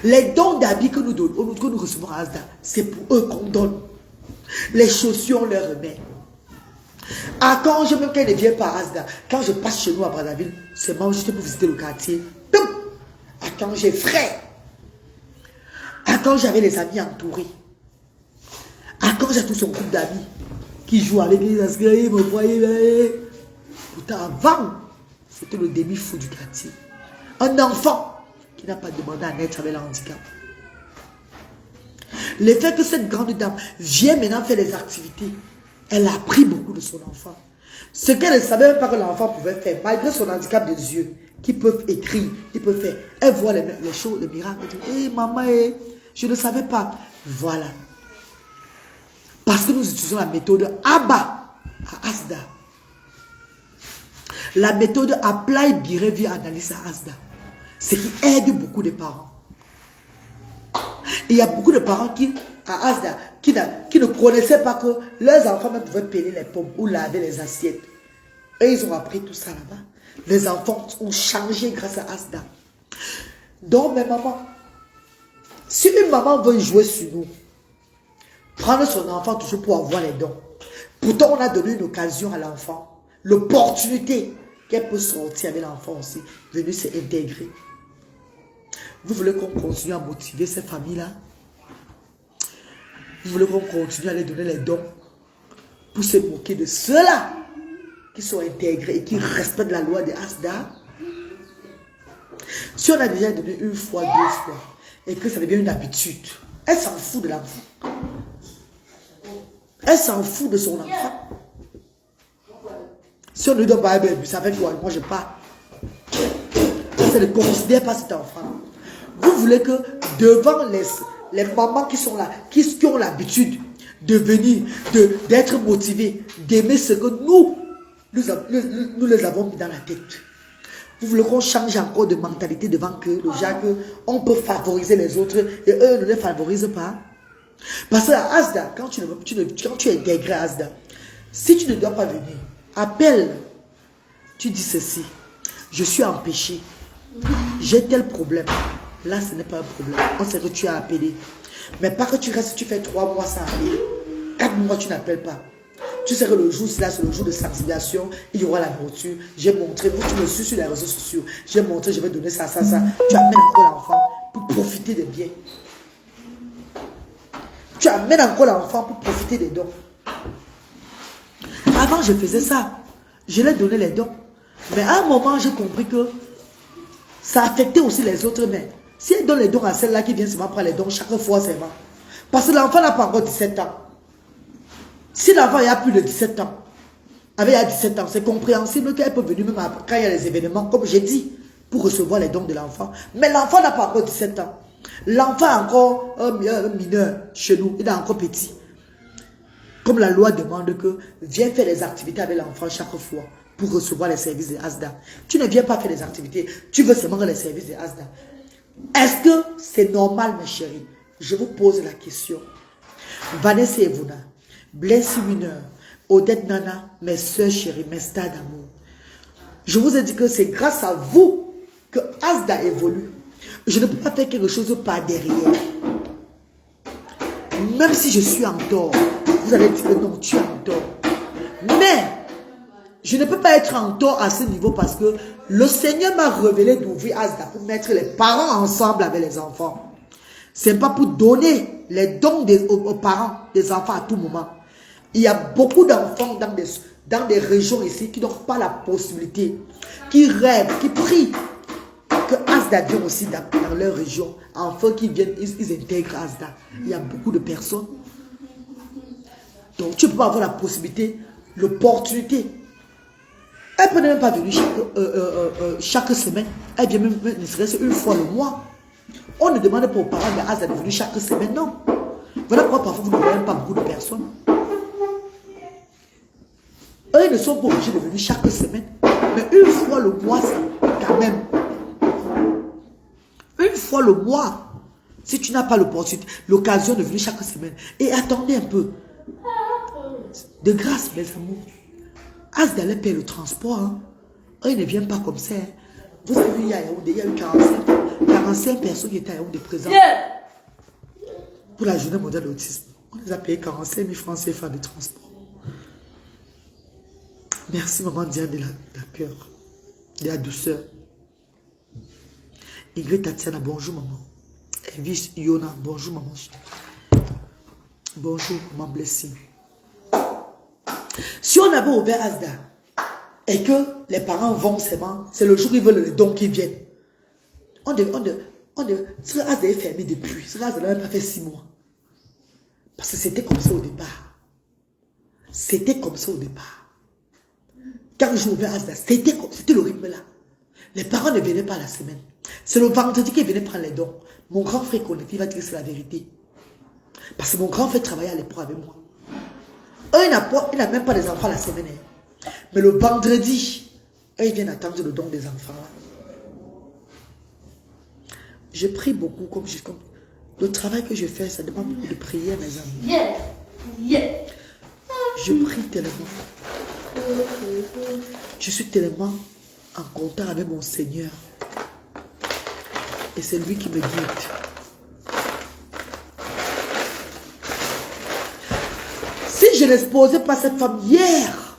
Les dons d'habits que nous recevons à Asda, c'est pour eux qu'on donne. Les chaussures, on leur remet. Archange, même quand il ne vient pas à Asda, quand je passe chez nous à Brazzaville, c'est moi juste pour visiter le quartier. Archange est frais. Archange avait les amis entourés. Archange a tout son groupe d'amis qui jouent avec les inscrits, me voyez. Pourtant, avant, c'était le demi-fou du quartier. Un enfant qui n'a pas demandé à naître avec le handicap. Le fait que cette grande dame vient maintenant faire les activités, elle a appris beaucoup de son enfant. Ce qu'elle ne savait même pas que l'enfant pouvait faire, malgré son handicap des yeux, qui peuvent écrire, qui peuvent faire. Elle voit les choses, les miracles. Elle dit, hé maman, je ne savais pas. Voilà. Parce que nous utilisons la méthode ABBA à Asda. La méthode Apply Behavior Analysis à Asda. Ce qui aide beaucoup de parents. Et il y a beaucoup de parents qui, à Asda, qui ne connaissaient pas que leurs enfants même pouvaient peler les pommes ou laver les assiettes. Et ils ont appris tout ça là-bas. Les enfants ont changé grâce à Asda. Donc, mes mamans, si une maman veut jouer sur nous, prendre son enfant toujours pour avoir les dons. Pourtant, on a donné une occasion à l'enfant, l'opportunité qu'elle peut sortir avec l'enfant aussi, venir s'intégrer. Vous voulez qu'on continue à motiver ces familles-là? Vous voulez qu'on continue à les donner les dons pour se moquer de ceux-là qui sont intégrés et qui respectent la loi de Asda? Si on a déjà donné une fois, 2 fois, et que ça devient une habitude, elle s'en fout de l'enfant. Elle s'en fout de son enfant. Si on ne donne pas un bébé, ça fait quoi? Moi, je pars. Ça ne considère pas cet enfant. Vous voulez que devant les mamans qui sont là, qui ont l'habitude de venir, d'être motivés, d'aimer ce que nous les avons mis dans la tête. Vous voulez qu'on change encore de mentalité devant que le genre qu'on peut favoriser les autres et eux ne les favorisent pas. Parce que à Asda, quand tu es intégré à Asda, si tu ne dois pas venir, appelle. Tu dis ceci. Je suis empêché. J'ai tel problème. Là, ce n'est pas un problème. On sait que tu as appelé. Mais pas que tu restes, tu fais 3 mois sans appeler. 4 mois, tu n'appelles pas. Tu sais que le jour, là, c'est le jour de sensibilisation. Il y aura la nourriture. J'ai montré, vous, tu me suis sur les réseaux sociaux. J'ai montré, je vais donner ça, ça, ça. Tu amènes encore l'enfant pour profiter des biens. Tu amènes encore l'enfant pour profiter des dons. Avant, je faisais ça. Je leur donnais les dons. Mais à un moment, j'ai compris que ça affectait aussi les autres mères. Si elle donne les dons à celle-là qui vient seulement prendre les dons chaque fois, c'est bon. Parce que l'enfant n'a pas encore 17 ans. Si l'enfant a plus de 17 ans, avec 17 ans, c'est compréhensible qu'elle peut venir même quand il y a les événements, comme j'ai dit, pour recevoir les dons de l'enfant. Mais l'enfant n'a pas encore 17 ans. L'enfant est encore un mineur chez nous, il est encore petit. Comme la loi demande que viens faire des activités avec l'enfant chaque fois pour recevoir les services de Asda. Tu ne viens pas faire des activités, tu veux seulement les services de Asda. Est-ce que c'est normal, mes chéris? Je vous pose la question. Vanessa Evuna, Blessy Winner, Odette Nana, mes soeurs chéries, mes stars d'amour. Je vous ai dit que c'est grâce à vous que Asda évolue. Je ne peux pas faire quelque chose par derrière. Même si je suis en tort, vous allez dire que non, tu es en tort. Mais, je ne peux pas être en tort à ce niveau parce que le Seigneur m'a révélé d'ouvrir Asda pour mettre les parents ensemble avec les enfants. Ce n'est pas pour donner les dons aux parents des enfants à tout moment. Il y a beaucoup d'enfants dans des régions ici qui n'ont pas la possibilité, qui rêvent, qui prient que Asda vienne aussi dans leur région. Enfin, qu'ils viennent, ils intègrent Asda. Il y a beaucoup de personnes. Donc, tu ne peux pas avoir la possibilité, l'opportunité. Elle ne peut même pas venir chaque semaine. Elle vient même ne serait-ce une fois le mois. On ne demande pas aux parents de Asda de venir chaque semaine, non. Voilà pourquoi parfois vous ne voyez pas beaucoup de personnes. Eux, ils ne sont pas obligés de venir chaque semaine. Mais une fois le mois, ça, quand même. Une fois le mois. Si tu n'as pas l'opportunité, l'occasion de venir chaque semaine. Et attendez un peu. De grâce, mes amours. Asda les paie le transport. Hein. Eux, ils ne viennent pas comme ça. Hein. Vous avez vu, il y a eu 45 personnes qui étaient à Yaoundé présentes. Pour la journée mondiale de l'autisme. On les a payé 45 000 francs CFA de transport. Merci, maman Diane, de la cœur, de la douceur. Ingrid Tatiana, bonjour, maman. Elvis Yona, bonjour, maman. Bonjour, maman Blessing. Si on avait ouvert Asda et que les parents vont seulement, c'est le jour où ils veulent les dons qui viennent. Ce Asda est fermé depuis. Ce Asda n'a même pas fait 6 mois. Parce que c'était comme ça au départ. C'était comme ça au départ. Quand j'ai ouvert Asda, c'était le rythme là. Les parents ne venaient pas la semaine. C'est le vendredi qu'ils venaient prendre les dons. Mon grand frère connaît, il va dire que c'est la vérité. Parce que mon grand frère travaillait à l'époque avec moi. Eux, il n'a même pas des enfants la semaine. Mais le vendredi, eux, ils viennent attendre le don des enfants. Je prie beaucoup. Comme le travail que je fais, ça demande beaucoup de prière, mes amis. Je prie tellement. Je suis tellement en contact avec mon Seigneur. Et c'est lui qui me guide. Si je n'exposais pas cette femme hier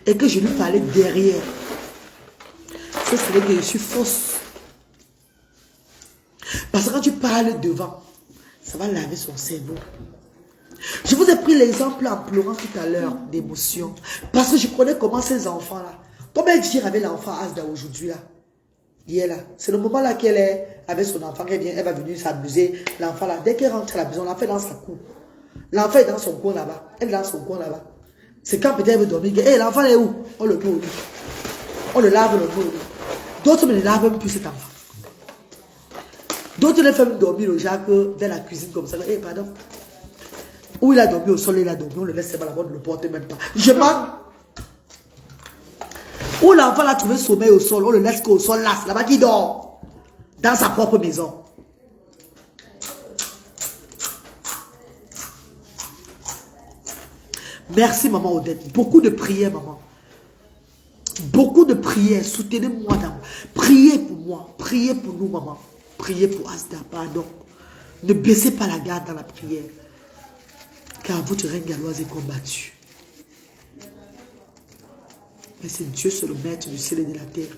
et que je lui parlais derrière, ce serait que je suis fausse. Parce que quand tu parles devant, ça va laver son cerveau. Je vous ai pris l'exemple en pleurant tout à l'heure d'émotion. Parce que je connais comment ces enfants-là. Combien de dire avec l'enfant Asda aujourd'hui là? Hier là, c'est le moment là qu'elle est avec son enfant, elle va venir s'amuser. L'enfant là, dès qu'elle rentre à la maison, l'enfant est dans sa cour. L'enfant est dans son coin là-bas. Elle est dans son coin là-bas. C'est quand peut-être elle veut dormir. Hé, l'enfant est où? On le met au lit. On le lave le dos. D'autres ne lavent même plus cet enfant. D'autres ne font même dormir le Jacques dans la cuisine comme ça. Hé, pardon. Où il a dormi au sol, il a dormi. On le laisse là-bas, on ne le porte même pas. Je mens. Où l'enfant a trouvé sommeil au sol, on le laisse qu'au sol là, c'est là-bas qu'il dort. Dans sa propre maison. Merci maman Odette. Beaucoup de prières maman. Beaucoup de prières. Soutenez-moi dans. Priez pour moi. Priez pour nous maman. Priez pour Asda. Pardon. Ne baissez pas la garde dans la prière. Car votre règne galloise est combattu. Mais c'est Dieu, c'est le maître du ciel et de la terre.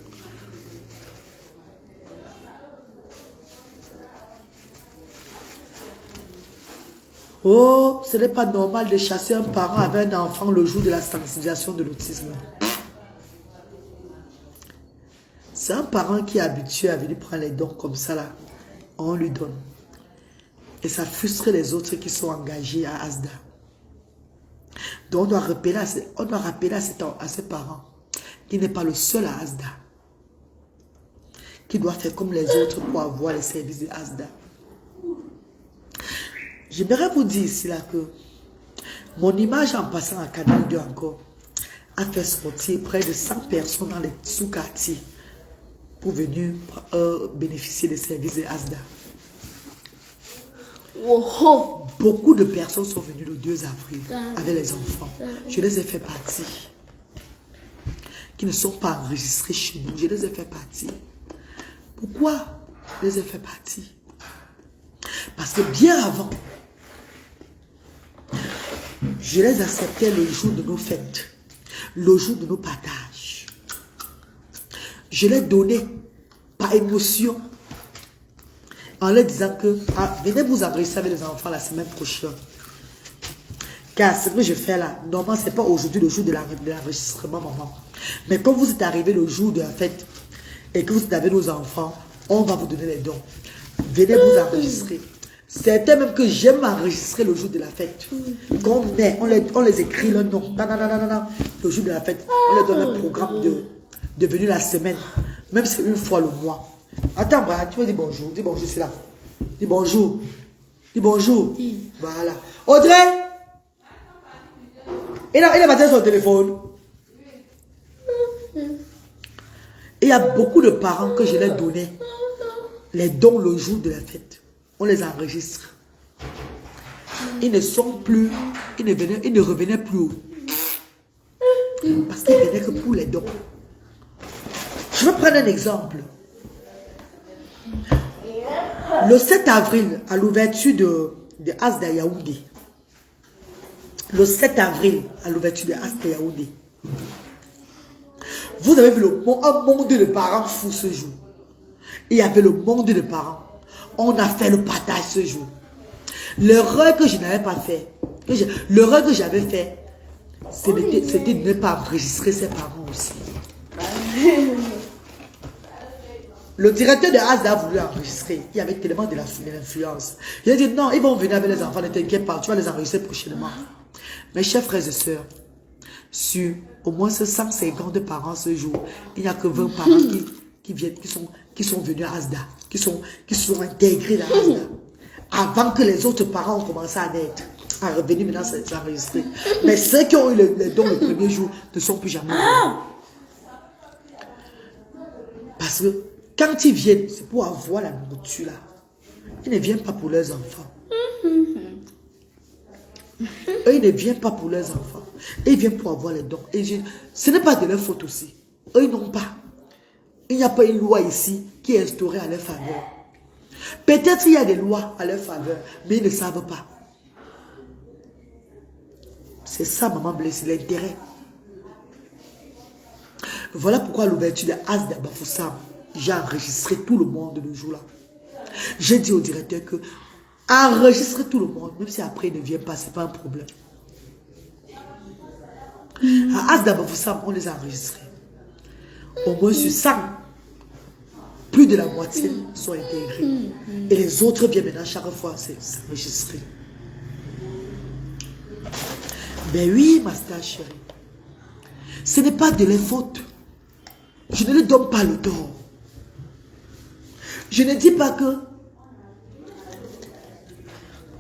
Oh, ce n'est pas normal de chasser un parent avec un enfant le jour de la sensibilisation de l'autisme. C'est un parent qui est habitué à venir prendre les dons comme ça là. On lui donne. Et ça frustre les autres qui sont engagés à Asda. Donc on doit rappeler à ses parents qu'il n'est pas le seul à Asda. Qui doit faire comme les autres pour avoir les services de Asda. J'aimerais vous dire ici là que mon image en passant à Canal 2 encore a fait sortir près de 100 personnes dans les sous-quartiers pour venir bénéficier des services de Asda. Oh. Beaucoup de personnes sont venues le 2 avril avec les enfants. Je les ai fait partie. Qui ne sont pas enregistrés chez nous. Je les ai fait partie. Pourquoi je les ai fait partie? Parce que bien avant, je les acceptais le jour de nos fêtes, le jour de nos partages. Je les donnais par émotion en leur disant que venez vous enregistrer avec les enfants la semaine prochaine. Car ce que je fais là, normalement, ce n'est pas aujourd'hui le jour de l'enregistrement, maman. Mais quand vous êtes arrivé le jour de la fête et que vous êtes avec nos enfants, on va vous donner les dons. Venez vous enregistrer. Certains même que j'aime enregistrer le jour de la fête. Quand on les écrit le nom. Non. Le jour de la fête, on leur donne un programme de venue la semaine. Même si c'est une fois le mois. Attends, bah, tu vas dire bonjour. Dis bonjour, c'est là. Dis bonjour. Dis bonjour. Voilà. Audrey! Il a battu son téléphone. Il y a beaucoup de parents que je leur donnais les dons le jour de la fête. On les enregistre. Ils ne sont plus, ils ne revenaient plus. Parce qu'ils venaient que pour les dons. Je vais prendre un exemple. Le 7 avril, à l'ouverture de Asda Yaoundé. Le 7 avril, à l'ouverture de Asda Yaoundé. Vous avez vu un monde de parents fous ce jour. Il y avait le monde de parents. On a fait le partage ce jour. L'erreur que je n'avais pas fait, l'erreur que j'avais fait, c'était de ne pas enregistrer ses parents aussi. Le directeur de Asda a voulu enregistrer. Il y avait tellement de l'influence. Il a dit non, ils vont venir avec les enfants, ne t'inquiète pas, tu vas les enregistrer prochainement. Mes chers frères et sœurs, sur au moins 150 parents ce jour, il n'y a que 20 parents qui sont venus à Asda, qui sont intégrés dans Asda. Avant que les autres parents ont commencé à naître, à revenir maintenant s'enregistrer. Mais ceux qui ont eu les dons le premier jour ne sont plus jamais venus. Parce que quand ils viennent, c'est pour avoir la nourriture là. Ils ne viennent pas pour leurs enfants. Eux, ils ne viennent pas pour leurs enfants. Ils viennent pour avoir les dons. Et ce n'est pas de leur faute aussi. Eux, ils n'ont pas. Il n'y a pas une loi ici qui est instaurée à leur faveur. Peut-être il y a des lois à leur faveur, mais ils ne savent pas. C'est ça, maman blessée, l'intérêt. Voilà pourquoi l'ouverture de Asda Bafoussam, j'ai enregistré tout le monde le jour là. J'ai dit au directeur que enregistrer tout le monde, même si après il ne vient pas, ce n'est pas un problème. À Asda Bafoussam, on les a enregistrés. Au moins sur 100. plus de la moitié sont intégrés. Et les autres viennent maintenant chaque fois s'enregistrer. Ben oui, ma star chérie. Ce n'est pas de leur faute. Je ne leur donne pas le tort. Je ne dis pas que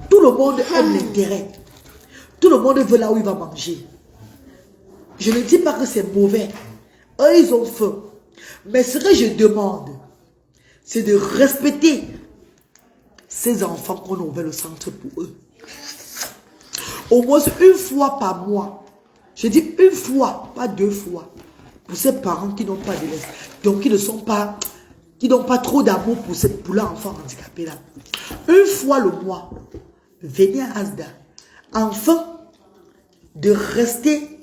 tout le monde aime l'intérêt. Tout le monde veut là où il va manger. Je ne dis pas que c'est mauvais. Eux, ils ont faim. Mais ce que je demande, c'est de respecter ces enfants qu'on a ouvert le centre pour eux. Au moins une fois par mois. Je dis une fois, pas 2 fois. Pour ces parents qui n'ont pas de laisse. Donc qui n'ont pas trop d'amour pour leur enfant handicapé là. Une fois le mois, venez à Asda. Afin de rester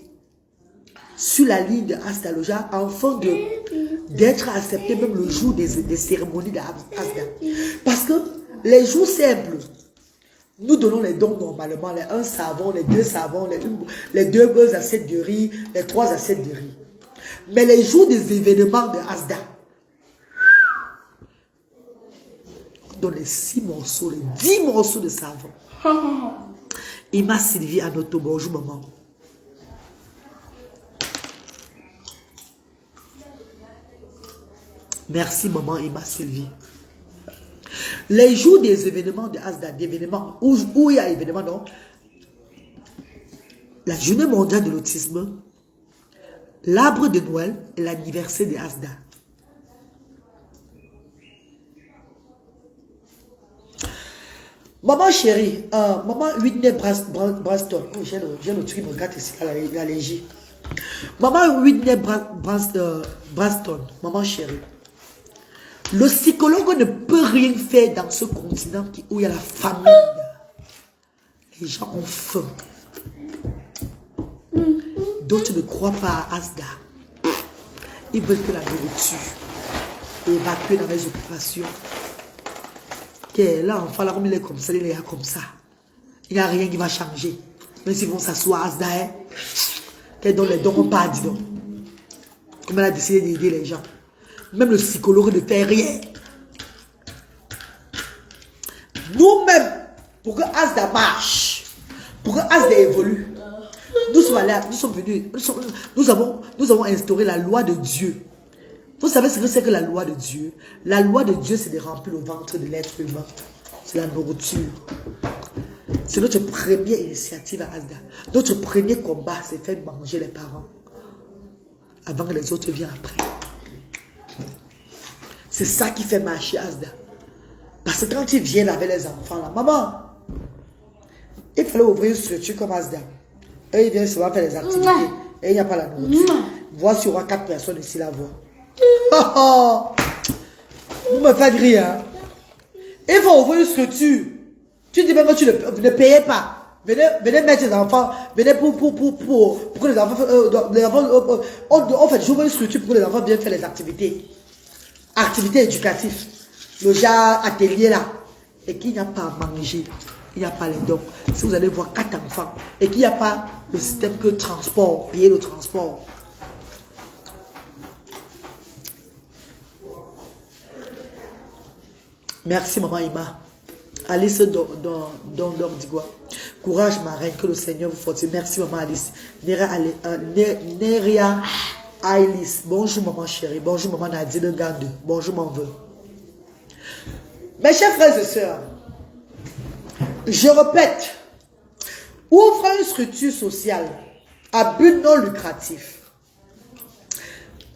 sur la ligne de Asda Loja, afin d'être accepté même le jour des cérémonies de Asda. Parce que les jours simples, nous donnons les dons normalement, les 1 savon, les 2 savons, les 2 assiettes de riz, les 3 assiettes de riz. Mais les jours des événements de Asda, on donne les 6 morceaux, les 10 morceaux de savon. Ima Sylvie Anoto, bonjour maman. Merci maman Ima Sylvie. Les jours des événements de Asda, d'événements où il y a événements, non? La journée mondiale de l'autisme, l'arbre de Noël et l'anniversaire de Asda. Maman chérie, maman Whitney Braston, oh, j'ai le truc qui me gâte ici, l'allergie. Maman Whitney Braston, maman chérie. Le psychologue ne peut rien faire dans ce continent où il y a la famine. Les gens ont faim. D'autres ne croient pas à Asda. Ils veulent que la nourriture évacuée dans les occupations. Là, enfin, là, comme il est comme ça, il est comme ça. Il n'y a rien qui va changer. Même s'ils vont s'asseoir à Asda, qu'elle donne les dons, on pas dit donc. Comme elle a décidé d'aider les gens. Même le psychologue ne fait rien. Nous-mêmes, pour que Asda marche, pour que Asda évolue, nous sommes allés, nous sommes venus, nous avons instauré la loi de Dieu. Vous savez ce que c'est que la loi de Dieu? La loi de Dieu, c'est de remplir le ventre de l'être humain. C'est la nourriture. C'est notre première initiative à Asda. Notre premier combat, c'est faire manger les parents. Avant que les autres viennent après. C'est ça qui fait marcher Asda. Parce que quand ils viennent avec les enfants, là, maman, il fallait ouvrir une structure comme Asda. Eux, ils viennent souvent faire les activités. Et il n'y a pas la nourriture. Voici, il y aura 4 personnes ici, la voix. Vous me faites rire. Hein? Il faut ouvrir une structure. Tu dis même que tu ne payez pas. Venez mettre les enfants. Venez pour que les enfants. En fait, j'ouvre une structure pour que les enfants viennent faire les activités. Activités éducatives. Le genre atelier là. Et qu'il n'y a pas à manger. Il n'y a pas les dons. Si vous allez voir 4 enfants. Et qu'il n'y a pas le système que transport. Payer le transport. Merci maman Ima. Alice Digua. Courage ma reine, que le Seigneur vous fortifie. Merci maman Alice. Neria Alice. Bonjour maman chérie. Bonjour maman Nadine Gande. Bonjour mon vœu. Mes chers frères et sœurs, je répète, ouvre une structure sociale à but non lucratif.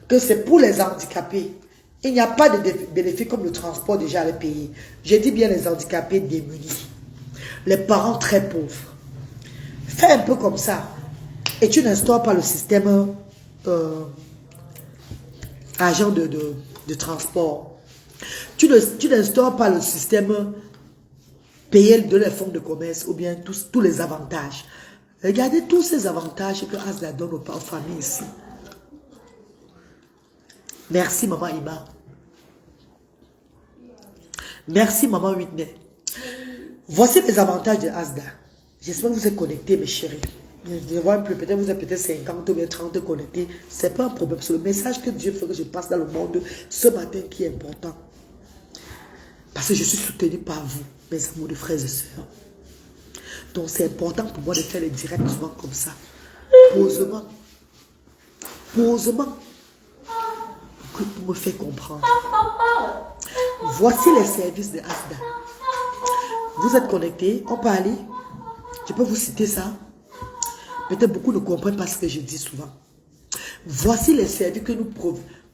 Que c'est pour les handicapés. Il n'y a pas de bénéfices comme le transport déjà à les payer. J'ai dit bien les handicapés démunis. Les parents très pauvres. Fais un peu comme ça. Et tu n'instaures pas le système agent de transport. Tu n'instaures pas le système payer de les fonds de commerce ou bien tous les avantages. Regardez tous ces avantages que Asda donne aux familles ici. Merci, maman Ima. Merci, maman Whitney. Voici les avantages de Asda. J'espère que vous êtes connectés, mes chéris. Je vois un peu, peut-être vous êtes peut-être 50 ou bien 30 connectés. Ce n'est pas un problème. C'est le message que Dieu veut que je passe dans le monde ce matin qui est important. Parce que je suis soutenu par vous, mes amours de frères et sœurs. Donc c'est important pour moi de faire les directs souvent comme ça. Posément. Posément. Pour me faire comprendre. Voici les services de Asda. Vous êtes connectés, on peut aller. Je peux vous citer ça. Peut-être beaucoup ne comprennent pas ce que je dis souvent. Voici les services que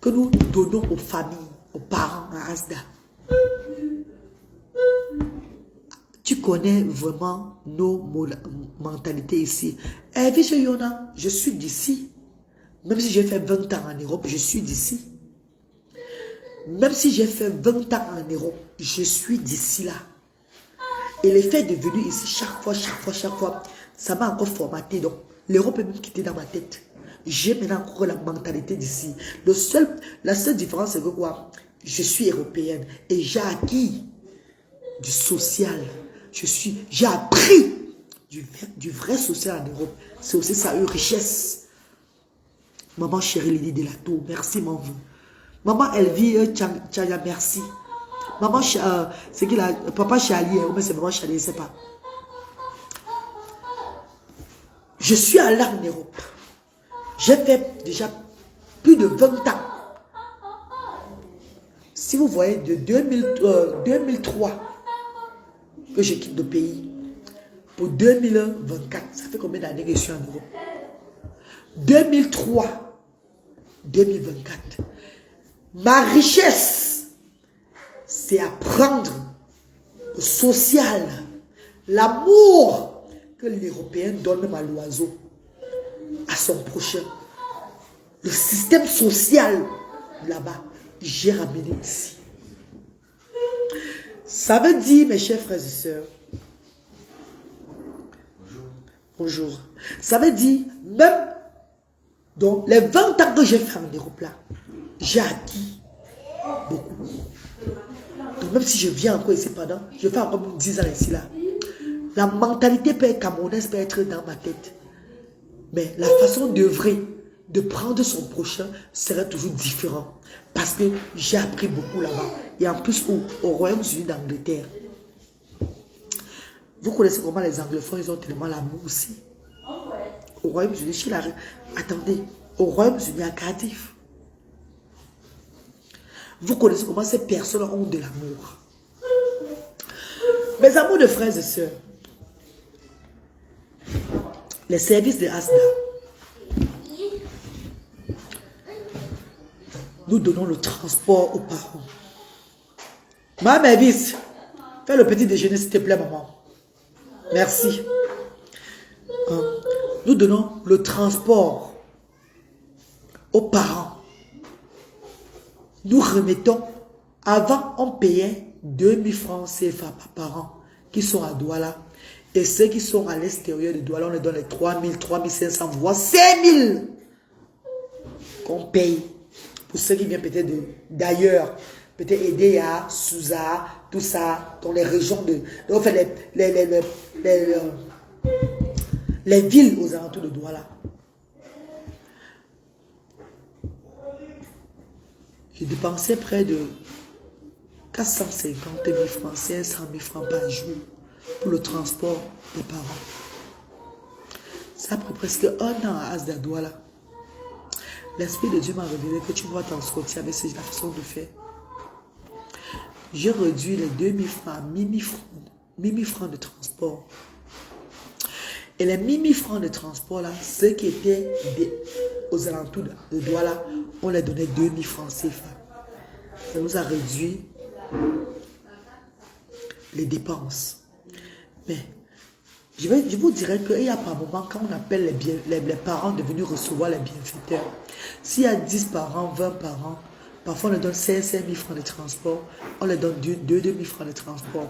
nous donnons aux familles, aux parents à Asda. Tu connais vraiment nos mentalités ici. Vice Yona, je suis d'ici. Même si j'ai fait 20 ans en Europe, je suis d'ici. Même si j'ai fait 20 ans en Europe, je suis d'ici là. Et le fait de venir ici chaque fois, ça m'a encore formaté. Donc, l'Europe est même quittée dans ma tête. J'ai maintenant encore la mentalité d'ici. La seule différence, c'est que quoi? Je suis européenne et j'ai acquis du social. J'ai appris du vrai social en Europe. C'est aussi ça, une richesse. Maman chérie Lydie Delato, merci mon vieux. Maman Elvie Tchaya, merci. Maman, c'est qui là? Papa Chalier, ou bien c'est maman Chalier, je ne sais pas. Je suis allé en Europe. J'ai fait déjà plus de 20 ans. Si vous voyez, de 2003 que je quitte le pays, pour 2024, ça fait combien d'années que je suis en Europe? 2003, 2024. Ma richesse, c'est apprendre le social, l'amour que l'Européen donne à l'oiseau, à son prochain. Le système social là-bas, j'ai ramené ici. Ça veut dire, mes chers frères et sœurs, bonjour. Ça veut dire, même dans les 20 ans que j'ai fait en Europe là, j'ai acquis beaucoup. Donc même si je viens encore ici pendant, je fais encore 10 ans ici là. La mentalité peut être camerounaise, peut être dans ma tête. Mais la façon d'œuvrer, de prendre son prochain serait toujours différent. Parce que j'ai appris beaucoup là-bas. Et en plus, au Royaume-Uni d'Angleterre, vous connaissez comment les anglophones, ils ont tellement l'amour aussi. Au Royaume-Uni, attendez, au Royaume-Uni à Cardiff, vous connaissez comment ces personnes ont de l'amour. Mes amours de frères et sœurs, les services de Asda, nous donnons le transport aux parents. Maman Mavis, fais le petit déjeuner s'il te plaît, maman. Merci. Nous donnons le transport aux parents. Nous remettons, avant on payait 2000 francs CFA par parent qui sont à Douala. Et ceux qui sont à l'extérieur de Douala, on les donne les 3000, 3500, voire 5000 qu'on paye. Pour ceux qui viennent peut-être d'ailleurs, peut-être aider à Souza, tout ça, dans les régions de... Donc, les villes aux alentours de Douala. J'ai dépensé près de 450 000 francs, 500 000 francs par jour pour le transport des parents. Ça a pris presque 1 an à Asda Douala. L'Esprit de Dieu m'a révélé que tu dois t'en sortir avec la façon de faire. J'ai réduit les 2000 francs à 1000 francs de transport. Et les 1000 francs de transport, là, ceux qui étaient aux alentours de Douala, on les donnait 2000 francs CFA. Ça nous a réduit les dépenses. Mais je vous dirais qu'il y a par moment, quand on appelle les parents de venir recevoir les bienfaiteurs, s'il y a 10 parents, 20 parents, parfois on leur donne 5 000 francs de transport, on leur donne 2 000 francs de transport.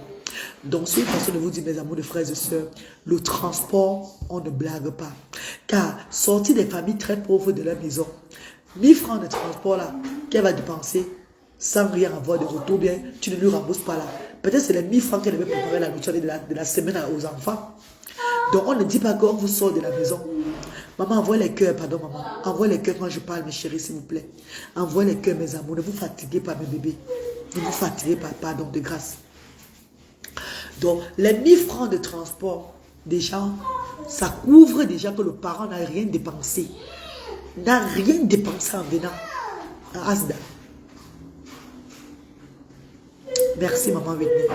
Donc, c'est une façon de vous dire, mes amours de frères et sœurs, le transport, on ne blague pas. Car sortir des familles très pauvres de leur maison, 1000 francs de transport là, qu'elle va dépenser sans rien avoir de retour, bien, tu ne lui rembourses pas là. Peut-être c'est les 1000 francs qu'elle devait préparer la nourriture de la semaine aux enfants. Donc, on ne dit pas qu'on vous sort de la maison Maman, envoie les cœurs, pardon, maman. Envoie les cœurs quand je parle, mes chéris, s'il vous plaît. Envoie les cœurs, mes amours. Ne vous fatiguez pas, mes bébés. Ne vous fatiguez pas, pardon, de grâce. Donc, les 1000 francs de transport, déjà, ça couvre déjà que le parent n'a rien dépensé. N'a rien dépensé en venant à Asda. Merci, maman Whitney.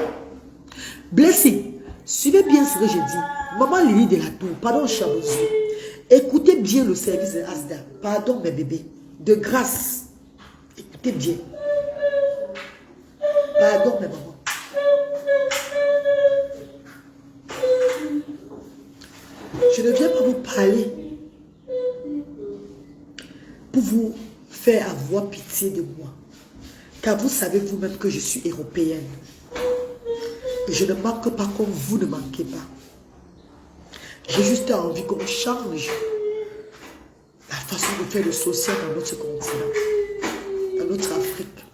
Blessing, suivez bien ce que je dis. Maman Lily de la Tour, pardon, Chabouzou. Écoutez bien le service de Asda. Pardon, mes bébés. De grâce. Écoutez bien. Pardon, mes mamans. Je ne viens pas vous parler pour vous faire avoir pitié de moi. Car vous savez vous-même que je suis européenne. Et je ne manque pas comme vous ne manquez pas. J'ai juste envie qu'on change la façon de faire le social dans notre continent, dans notre Afrique.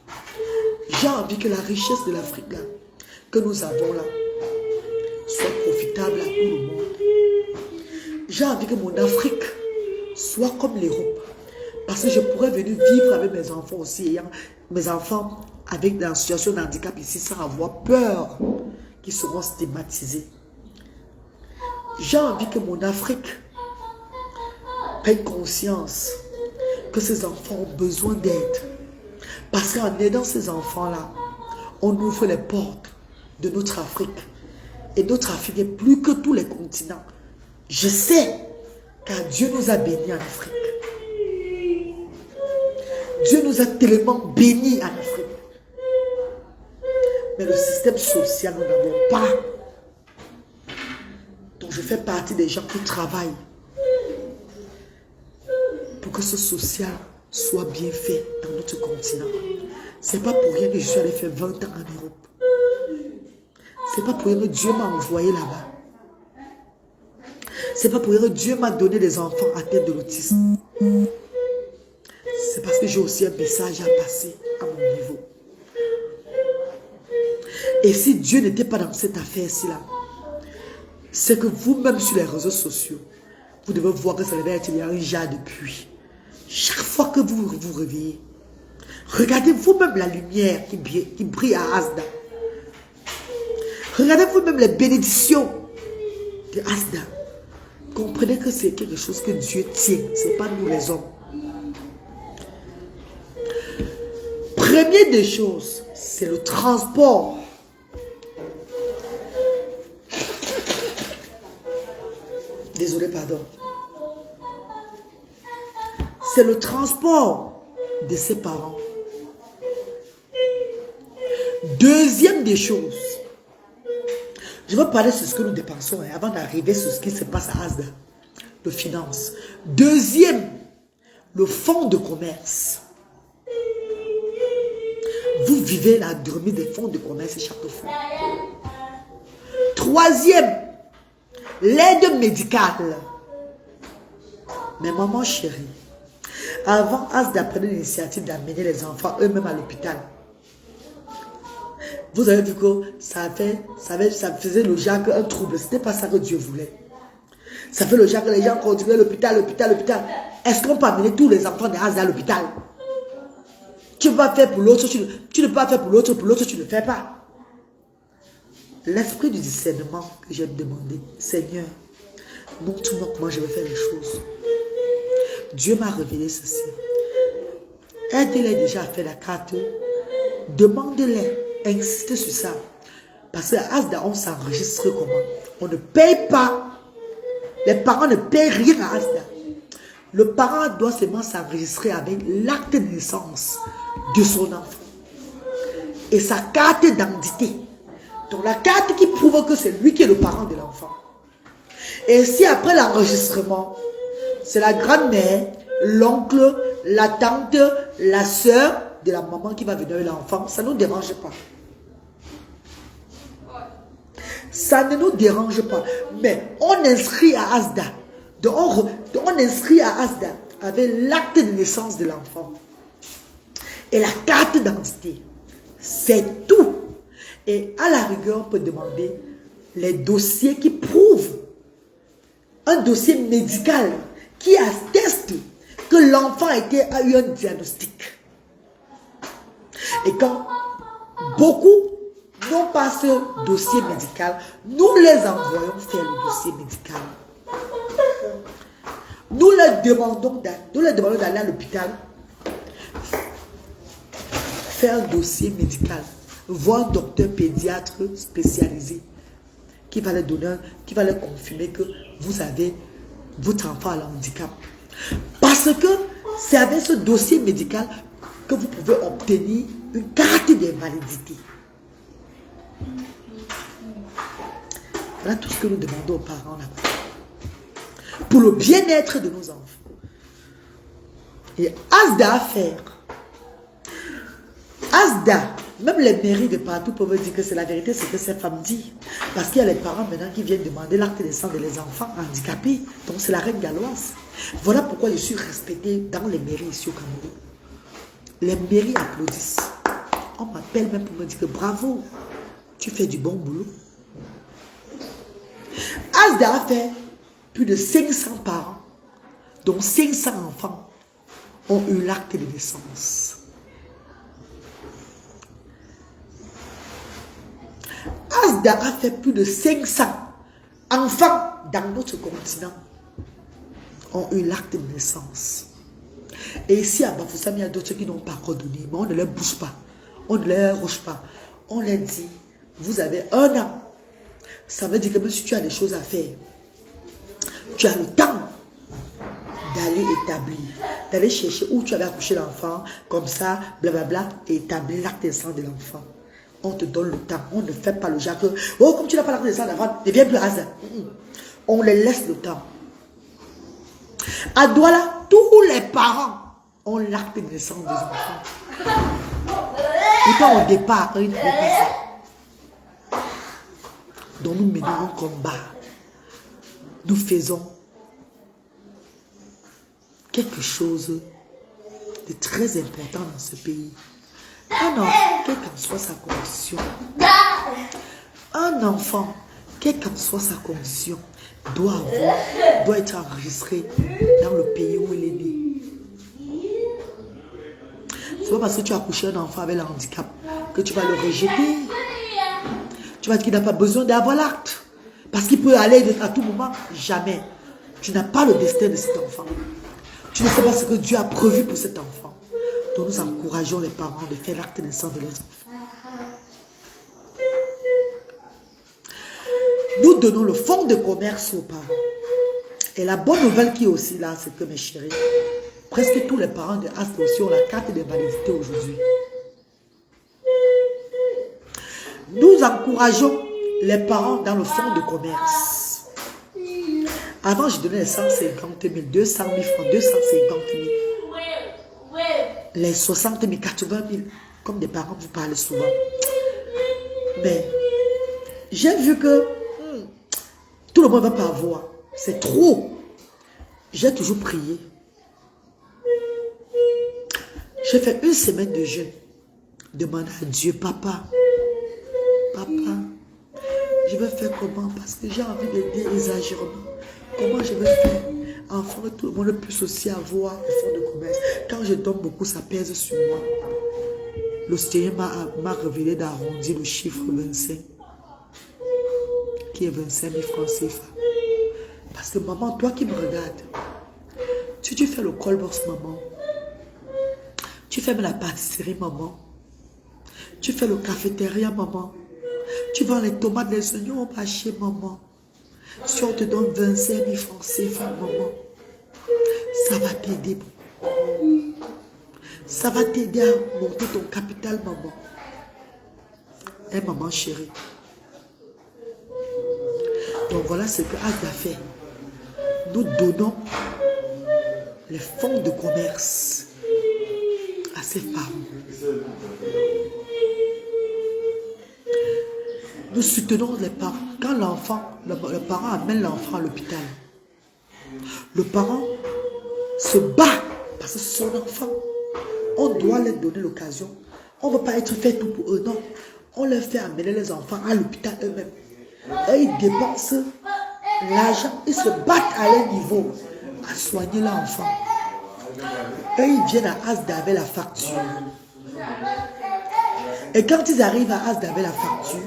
J'ai envie que la richesse de l'Afrique là, que nous avons là, soit profitable à tout le monde. J'ai envie que mon Afrique soit comme l'Europe. Parce que je pourrais venir vivre avec mes enfants aussi, ayant mes enfants avec dans une situation de handicap ici sans avoir peur qu'ils seront stigmatisés. J'ai envie que mon Afrique prenne conscience que ces enfants ont besoin d'aide. Parce qu'en aidant ces enfants-là, on ouvre les portes de notre Afrique. Et notre Afrique est plus que tous les continents. Je sais, car Dieu nous a bénis en Afrique. Dieu nous a tellement bénis en Afrique. Mais le système social, nous n'avons pas. Donc je fais partie des gens qui travaillent pour que ce social soit bien fait dans notre continent. C'est pas pour rien que je suis allé faire 20 ans en Europe. C'est pas pour rien que Dieu m'a envoyé là-bas. C'est pas pour rien que Dieu m'a donné des enfants atteints de l'autisme. C'est parce que j'ai aussi un message à passer à mon niveau. Et si Dieu n'était pas dans cette affaire-ci là, c'est que vous-même sur les réseaux sociaux, vous devez voir que ça devait être un jar de pluie. Chaque fois que vous vous réveillez, regardez vous-même la lumière qui brille à Asda. Regardez vous-même les bénédictions de Asda. Comprenez que c'est quelque chose que Dieu tient, ce n'est pas nous les hommes. Première des choses, c'est le transport. Désolé, pardon. C'est le transport de ses parents. Deuxième des choses, je vais parler sur ce que nous dépensons avant d'arriver sur ce qui se passe à Asda, de finance. Deuxième, le fonds de commerce. Vous vivez la durée des fonds de commerce chaque fois. Troisième, l'aide médicale. Mais maman chérie, avant Asda prenait l'initiative d'amener les enfants eux-mêmes à l'hôpital. Vous avez vu que ça faisait le genre un trouble. Ce n'était pas ça que Dieu voulait. Ça fait le genre que les gens continuent l'hôpital. Est-ce qu'on peut amener tous les enfants de Asda à l'hôpital? Tu vas faire pour l'autre, tu ne peux pas faire pour l'autre tu ne fais pas. L'esprit du discernement que j'ai demandé, Seigneur, montre-moi comment je vais faire les choses. Dieu m'a révélé ceci. Aide-les déjà à faire la carte. Demande-les, insiste sur ça. Parce qu'à Asda, on s'enregistre comment? On ne paye pas. Les parents ne payent rien à Asda. Le parent doit seulement s'enregistrer avec l'acte de naissance de son enfant. Et sa carte d'identité. Donc la carte qui prouve que c'est lui qui est le parent de l'enfant. Et si après l'enregistrement, c'est la grand-mère, l'oncle, la tante, la soeur de la maman qui va venir avec l'enfant, ça ne nous dérange pas. Ça ne nous dérange pas. Mais on inscrit à Asda. Donc on inscrit à Asda avec l'acte de naissance de l'enfant. Et la carte d'identité. C'est tout. Et à la rigueur, on peut demander les dossiers qui prouvent. Un dossier médical qui atteste que l'enfant a eu un diagnostic. Et quand beaucoup n'ont pas ce dossier médical, nous les envoyons faire le dossier médical. Nous leur demandons d'aller à l'hôpital, faire un dossier médical, voir un docteur pédiatre spécialisé qui va leur confirmer que votre enfant a le handicap. Parce que c'est avec ce dossier médical que vous pouvez obtenir une carte d'invalidité. Voilà tout ce que nous demandons aux parents là-bas. Pour le bien-être de nos enfants. Et Asda à faire. Asda, même les mairies de partout peuvent dire que c'est la vérité, ce que cette femme dit. Parce qu'il y a les parents maintenant qui viennent demander l'acte de naissance des enfants handicapés. Donc c'est la reine galloise. Voilà pourquoi je suis respectée dans les mairies ici au Cameroun. Les mairies applaudissent. On m'appelle même pour me dire que bravo, tu fais du bon boulot. Asda a fait plus de 500 parents, dont 500 enfants ont eu l'acte de naissance. Asda a fait plus de 500 enfants dans notre continent ont eu l'acte de naissance. Et ici à Bafoussam, il y a d'autres qui n'ont pas redonné, mais on ne leur bouge pas, on ne leur rouge pas. On leur dit, vous avez 1 an. Ça veut dire que même si tu as des choses à faire, tu as le temps d'aller établir, d'aller chercher où tu avais accouché l'enfant, comme ça, blablabla, et établir l'acte de naissance de l'enfant. On te donne le temps. On ne fait pas le genre que, oh, comme tu n'as pas l'acte de naissance de l'enfant, ne viens plus à ça. On les laisse le temps. À Douala, tous les parents ont l'acte de naissance des enfants. Pourtant, au départ, ils n'avaient pas ça. Donc, nous menons un combat. Nous faisons quelque chose de très important dans ce pays. Un enfant, quelle qu'en soit sa condition, un enfant, quelle qu'en soit sa condition, doit être enregistré dans le pays où il est né. C'est pas parce que tu as accouché un enfant avec le handicap que tu vas le rejeter. Tu vas dire qu'il n'a pas besoin d'avoir l'acte. Parce qu'il peut aller à tout moment. Jamais. Tu n'as pas le destin de cet enfant. Tu ne sais pas ce que Dieu a prévu pour cet enfant. Donc nous encourageons les parents de faire l'acte de naissance de leurs enfants. Nous donnons le fonds de commerce aux parents. Et la bonne nouvelle qui est aussi là, c'est que mes chéris, presque tous les parents de Asda aussi ont la carte d'invalidité aujourd'hui. Nous encourageons les parents dans le fonds de commerce. Avant, je donnais les 150 000, 200 000 francs, 250 000. Les 60 000, 80 000. Comme des parents, vous parlez souvent. Mais j'ai vu que tout le monde ne va pas avoir. C'est trop. J'ai toujours prié. J'ai fait 1 semaine de jeûne. Demande à Dieu, papa, je vais faire comment? Parce que j'ai envie d'aider exagérément. Comment je vais faire? Enfin, tout le monde puisse aussi avoir le fonds de commerce. Quand je donne beaucoup, ça pèse sur moi. Le Seigneur m'a révélé d'arrondir le chiffre 25, qui est 25 000 francs CFA. Parce que maman, toi qui me regardes, si tu fais le call-box, maman, tu fais la pâtisserie, maman, tu fais le cafétéria, maman, tu vends les tomates, les oignons au marché, maman. Si on te donne 25 000 francs CFA, maman, ça va t'aider beaucoup. Ça va t'aider à monter ton capital, maman. Et maman chérie. Donc voilà ce que Asda fait. Nous donnons les fonds de commerce à ses parents. Nous soutenons les parents. Quand le parent amène l'enfant à l'hôpital, le parent se bat parce que c'est son enfant. On doit leur donner l'occasion. On ne va pas être fait tout pour eux, non. On leur fait amener les enfants à l'hôpital eux-mêmes. Et ils dépensent l'argent, ils se battent à leur niveau à soigner l'enfant. Eux, ils viennent à Asda avec la facture. Et quand ils arrivent à Asda avec la facture,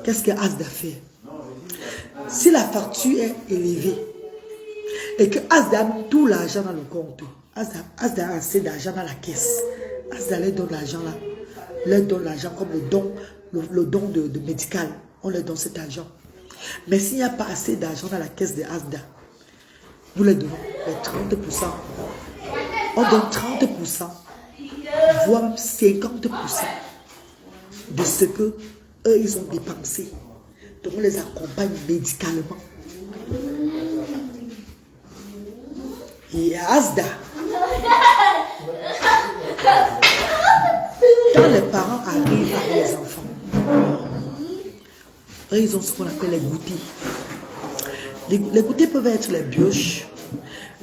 qu'est-ce que Asda fait? Si la facture est élevée et que Asda a tout l'argent dans le compte, Asda a assez d'argent dans la caisse, Asda leur donne l'argent là, leur donne l'argent comme le don de médical, on leur donne cet argent. Mais s'il n'y a pas assez d'argent dans la caisse de Asda, nous leur donnons les 30%. On donne 30%, voire même 50% de ce que eux ils ont dépensé. Donc on les accompagne médicalement. Et à Asda, quand les parents arrivent avec les enfants, eux, ils ont ce qu'on appelle les goûters. Les goûters peuvent être les bioches,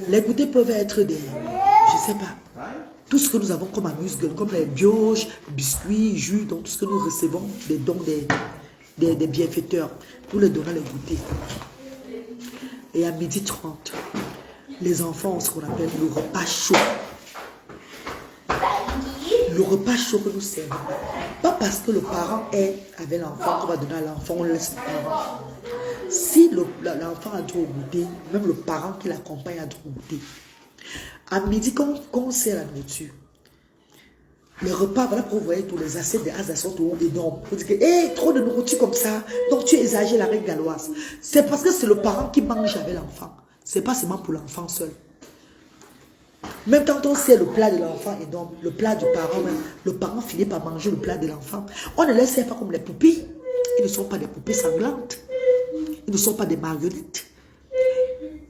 les goûters peuvent être des, je sais pas, tout ce que nous avons comme amuse-gueule, comme les bioches, biscuits, jus, donc tout ce que nous recevons des dons des bienfaiteurs, pour les donner les goûters. Et à 12h30, les enfants ont ce qu'on appelle le repas chaud. Le repas chaud que nous servons. Pas parce que le parent est avec l'enfant qu'on va donner à l'enfant, on laisse le parent. Si l'enfant a droit au goûter, même le parent qui l'accompagne a droit au goûter. À midi, quand on sert la nourriture, le repas, voilà pour vous voyez tous les assiettes de Asda sont énormes. Vous dites que, hey, trop de nourriture comme ça, donc tu exagères la règle galloise. C'est parce que c'est le parent qui mange avec l'enfant. C'est pas seulement pour l'enfant seul. Même quand on sert le plat de l'enfant énorme, le plat du parent, même, le parent finit par manger le plat de l'enfant. On ne les sert pas comme les poupées. Ils ne sont pas des poupées sanglantes. Ils ne sont pas des marionnettes.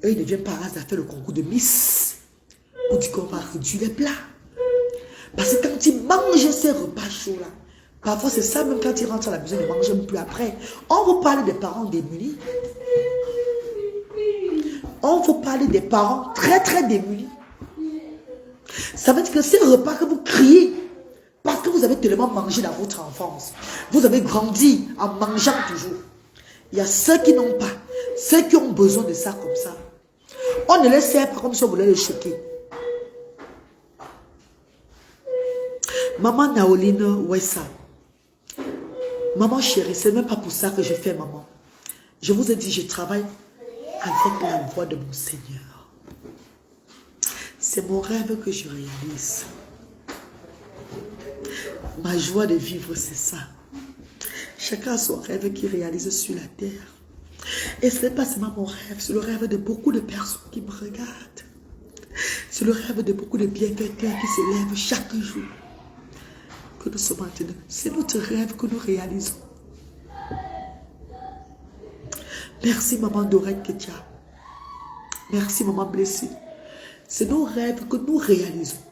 Eux, ils ne viennent pas à Asda faire le concours de Miss. On dit qu'on va réduire les plats. Parce que quand ils mangent ces repas chauds-là, parfois c'est ça, même quand ils rentrent à la maison, ils ne mangent même plus après. On vous parle des parents démunis. On vous parle des parents très très démunis. Ça veut dire que ces repas que vous criez, parce que vous avez tellement mangé dans votre enfance, vous avez grandi en mangeant toujours. Il y a ceux qui n'ont pas, ceux qui ont besoin de ça comme ça. On ne les sert pas comme si on voulait les choquer. Maman Naoline Wessa, maman chérie, c'est même pas pour ça que je fais maman. Je vous ai dit, je travaille avec la voix de mon Seigneur. C'est mon rêve que je réalise. Ma joie de vivre, c'est ça. Chacun a son rêve qu'il réalise sur la terre. Et ce n'est pas seulement mon rêve, c'est le rêve de beaucoup de personnes qui me regardent. C'est le rêve de beaucoup de bienfaiteurs qui se lèvent chaque jour. Que nous sommes maintenant. C'est notre rêve que nous réalisons. Merci maman Dorette Ketia. Merci maman blessée. C'est nos rêves que nous réalisons.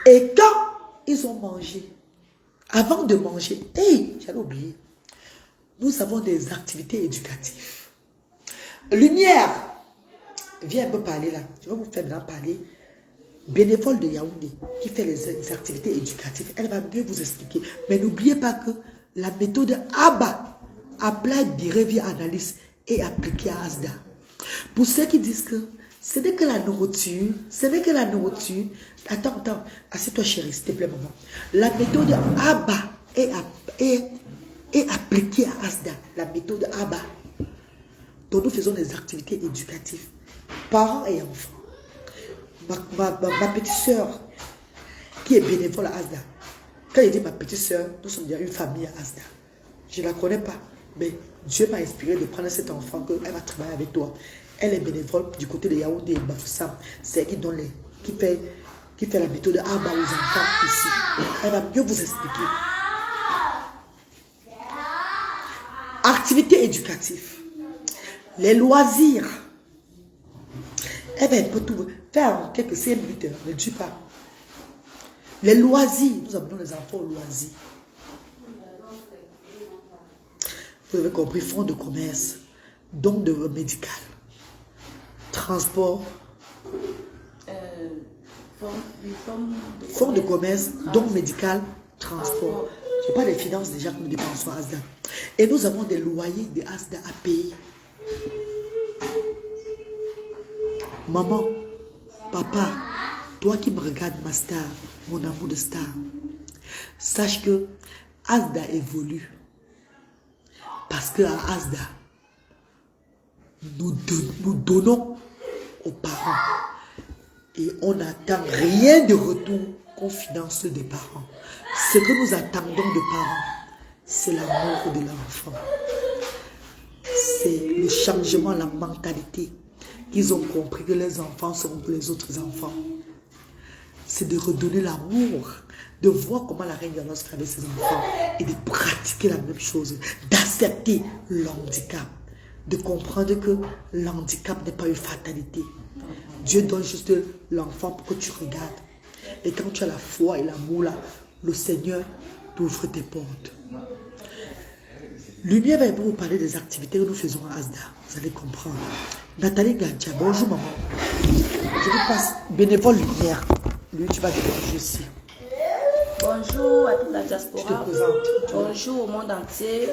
Et quand ils ont mangé, avant de manger, hey, j'allais oublier, nous avons des activités éducatives. Lumière, viens un peu parler là. Je vais vous faire maintenant parler. Bénévole de Yaoundé, qui fait les activités éducatives. Elle va mieux vous expliquer. Mais n'oubliez pas que la méthode ABA, Apply Behavior Analysis, est appliquée à Asda. Pour ceux qui disent que ce n'est que la nourriture, Attends, assieds-toi chérie, s'il te plaît maman. La méthode ABA est appliquée à Asda. La méthode ABA. Donc nous faisons des activités éducatives. Parents et enfants. Ma petite soeur, qui est bénévole à Asda. Quand il dit ma petite soeur, nous sommes déjà une famille à Asda. Je ne la connais pas, mais Dieu m'a inspiré de prendre cet enfant qu'elle va travailler avec toi. Elle est bénévole du côté de Yaoundé et Bafoussam. C'est elle qui fait la méthode ABA aux enfants ici. Elle va mieux vous expliquer. Activités éducatives. Les loisirs. Eh bien, elle peut tout faire en quelques 5 minutes, ne tue pas. Les loisirs, nous amenons les enfants aux loisirs. Vous avez compris, fonds de commerce, don de médical, transport, fonds de commerce, don médical, transport. Ce n'est pas des finances déjà que nous dépensons à Asda. Et nous avons des loyers de Asda à payer. Maman, papa, toi qui me regardes, ma star, mon amour de star, sache que Asda évolue. Parce que à Asda, nous donnons aux parents. Et on n'attend rien de retour qu'on finance des parents. Ce que nous attendons des parents, c'est l'amour de l'enfant. C'est le changement, la mentalité. Ils ont compris que les enfants seront pour les autres enfants. C'est de redonner l'amour, de voir comment la reine Diana fait avec ses enfants et de pratiquer la même chose, d'accepter l'handicap, de comprendre que l'handicap n'est pas une fatalité. Dieu donne juste l'enfant pour que tu regardes. Et quand tu as la foi et l'amour là, le Seigneur t'ouvre tes portes. Lumière va vous parler des activités que nous faisons à Asda. Vous allez comprendre. Nathalie Gantia, bonjour maman. Je vous passe bénévole Lumière. Lui, tu vas te manger ici. Bonjour à toute la diaspora. Je te présente. Bonjour au monde entier.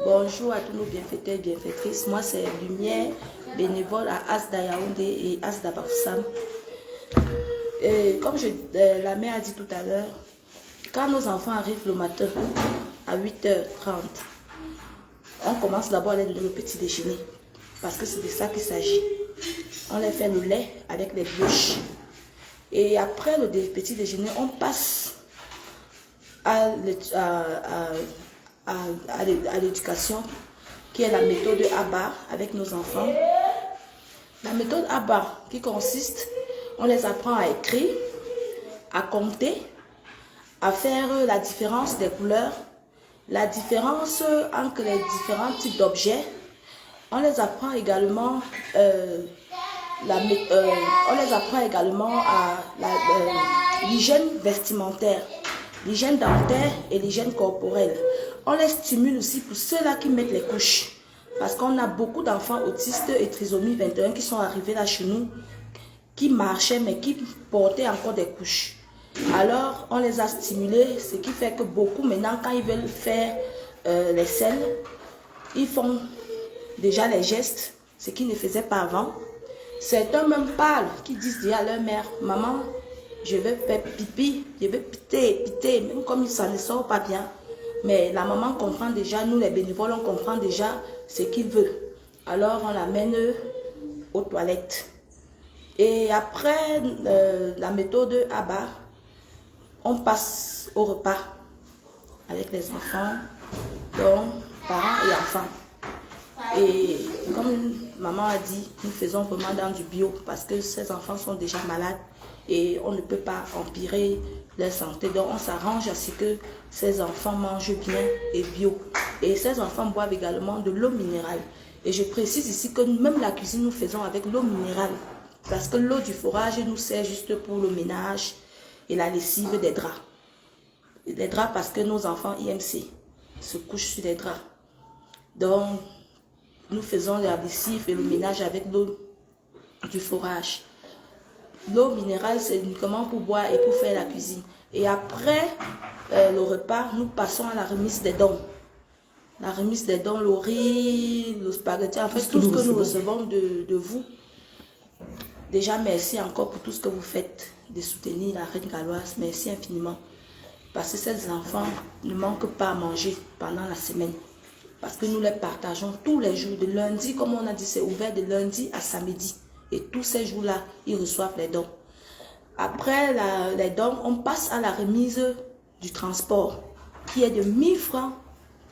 Bonjour à tous nos bienfaiteurs et bienfaitrices. Moi, c'est Lumière, bénévole à Asda Yaoundé et Asda Bafoussam. Comme la mère a dit tout à l'heure, quand nos enfants arrivent le matin à 8h30, on commence d'abord à les donner le petit déjeuner. Parce que c'est de ça qu'il s'agit. On les fait le lait avec les brioches. Et après le petit déjeuner, on passe à l'éducation, qui est la méthode ABBA avec nos enfants. La méthode ABBA qui consiste, on les apprend à écrire, à compter, à faire la différence des couleurs, la différence entre les différents types d'objets. On les apprend également à l'hygiène vestimentaire, l'hygiène dentaire et l'hygiène corporelle. On les stimule aussi pour ceux-là qui mettent les couches. Parce qu'on a beaucoup d'enfants autistes et trisomie 21 qui sont arrivés là chez nous, qui marchaient mais qui portaient encore des couches. Alors, on les a stimulés, ce qui fait que beaucoup maintenant, quand ils veulent faire les selles, ils font déjà les gestes, ce qu'ils ne faisaient pas avant. Certains même parlent, qui disent déjà à leur mère, maman, je vais faire pipi, je vais piter, même comme ça ne sort pas bien. Mais la maman comprend déjà, nous les bénévoles, on comprend déjà ce qu'il veut. Alors on l'amène aux toilettes. Et après la méthode ABBA, on passe au repas avec les enfants, donc parents et enfants. Et comme maman a dit, nous faisons vraiment dans du bio parce que ces enfants sont déjà malades et on ne peut pas empirer leur santé. Donc on s'arrange à ce que ces enfants mangent bien et bio. Et ces enfants boivent également de l'eau minérale. Et je précise ici que même la cuisine, nous faisons avec l'eau minérale. Parce que l'eau du forage nous sert juste pour le ménage et la lessive des draps. Des draps parce que nos enfants IMC se couchent sur des draps. Donc, nous faisons la lessive et le ménage avec l'eau du forage. L'eau minérale, c'est uniquement pour boire et pour faire la cuisine. Et après le repas, nous passons à la remise des dons. La remise des dons, le riz, le spaghetti, en fait, tout ce que nous recevons de vous. Déjà, merci encore pour tout ce que vous faites de soutenir la Reine Galloise. Merci infiniment. Parce que ces enfants ne manquent pas à manger pendant la semaine. Parce que nous les partageons tous les jours. De lundi, comme on a dit, c'est ouvert de lundi à samedi. Et tous ces jours-là, ils reçoivent les dons. Après les dons, on passe à la remise du transport, qui est de 1000 francs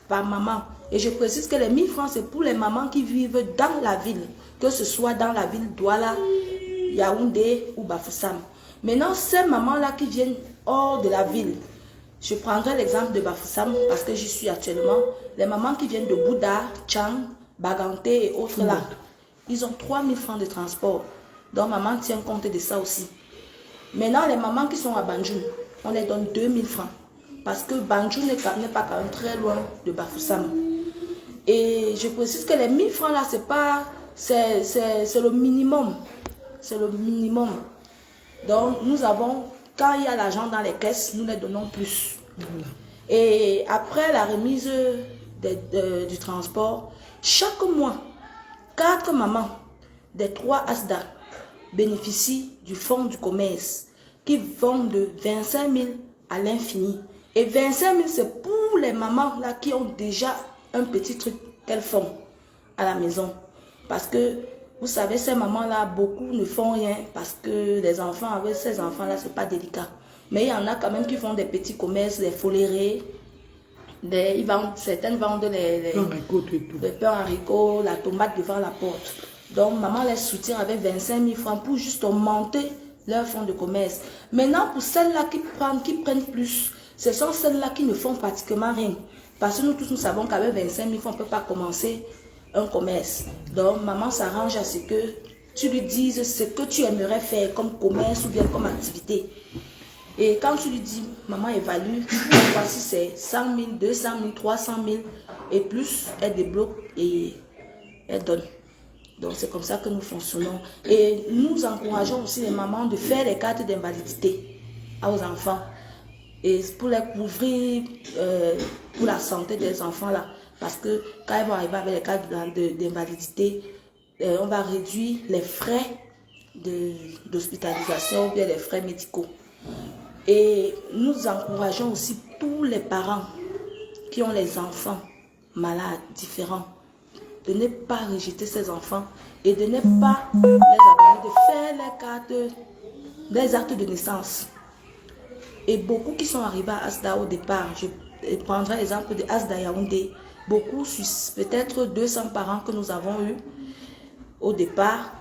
par maman. Et je précise que les 1000 francs, c'est pour les mamans qui vivent dans la ville. Que ce soit dans la ville Douala, Yaoundé ou Bafoussam. Maintenant, ces mamans-là qui viennent hors de la ville, je prendrai l'exemple de Bafoussam parce que j'y suis actuellement. Les mamans qui viennent de Bouddha, Tchang, Baganté et autres là, ils ont 3000 francs de transport. Donc maman tient compte de ça aussi. Maintenant, les mamans qui sont à Banjul, on les donne 2000 francs. Parce que Banjul n'est pas quand même très loin de Bafoussam. Et je précise que les 1000 francs là, c'est le minimum. C'est le minimum. Donc nous avons, quand il y a l'argent dans les caisses, nous les donnons plus. Et après la remise du transport, chaque mois, 4 mamans des 3 Asda bénéficient du fonds du commerce qui vont de 25 000 à l'infini. Et 25 000, c'est pour les mamans là qui ont déjà un petit truc qu'elles font à la maison. Parce que, vous savez, ces mamans-là, beaucoup ne font rien parce que les enfants, avec ces enfants-là, c'est pas délicat. Mais il y en a quand même qui font des petits commerces, des folérés. Certaines vendent les pains haricots, la tomate devant la porte. Donc, maman les soutient avec 25 000 francs pour juste augmenter leur fonds de commerce. Maintenant, pour celles-là qui prennent plus, ce sont celles-là qui ne font pratiquement rien. Parce que nous tous, nous savons qu'avec 25 000 francs, on ne peut pas commencer un commerce. Donc, maman s'arrange à ce que tu lui dises ce que tu aimerais faire comme commerce ou bien comme activité. Et quand tu lui dis, maman évalue, voici c'est 100 000, 200 000, 300 000 et plus, elle débloque et elle donne. Donc c'est comme ça que nous fonctionnons. Et nous encourageons aussi les mamans de faire les cartes d'invalidité aux enfants. Et pour les couvrir, pour la santé des enfants là. Parce que quand ils vont arriver avec les cartes d'invalidité, on va réduire les frais d'hospitalisation ou bien les frais médicaux. Et nous encourageons aussi tous les parents qui ont les enfants malades, différents, de ne pas rejeter ces enfants et de ne pas les abandonner, de faire les cartes, les actes de naissance. Et beaucoup qui sont arrivés à Asda au départ, je prendrai l'exemple de Asda Yaoundé, beaucoup, peut-être 200 parents que nous avons eus au départ,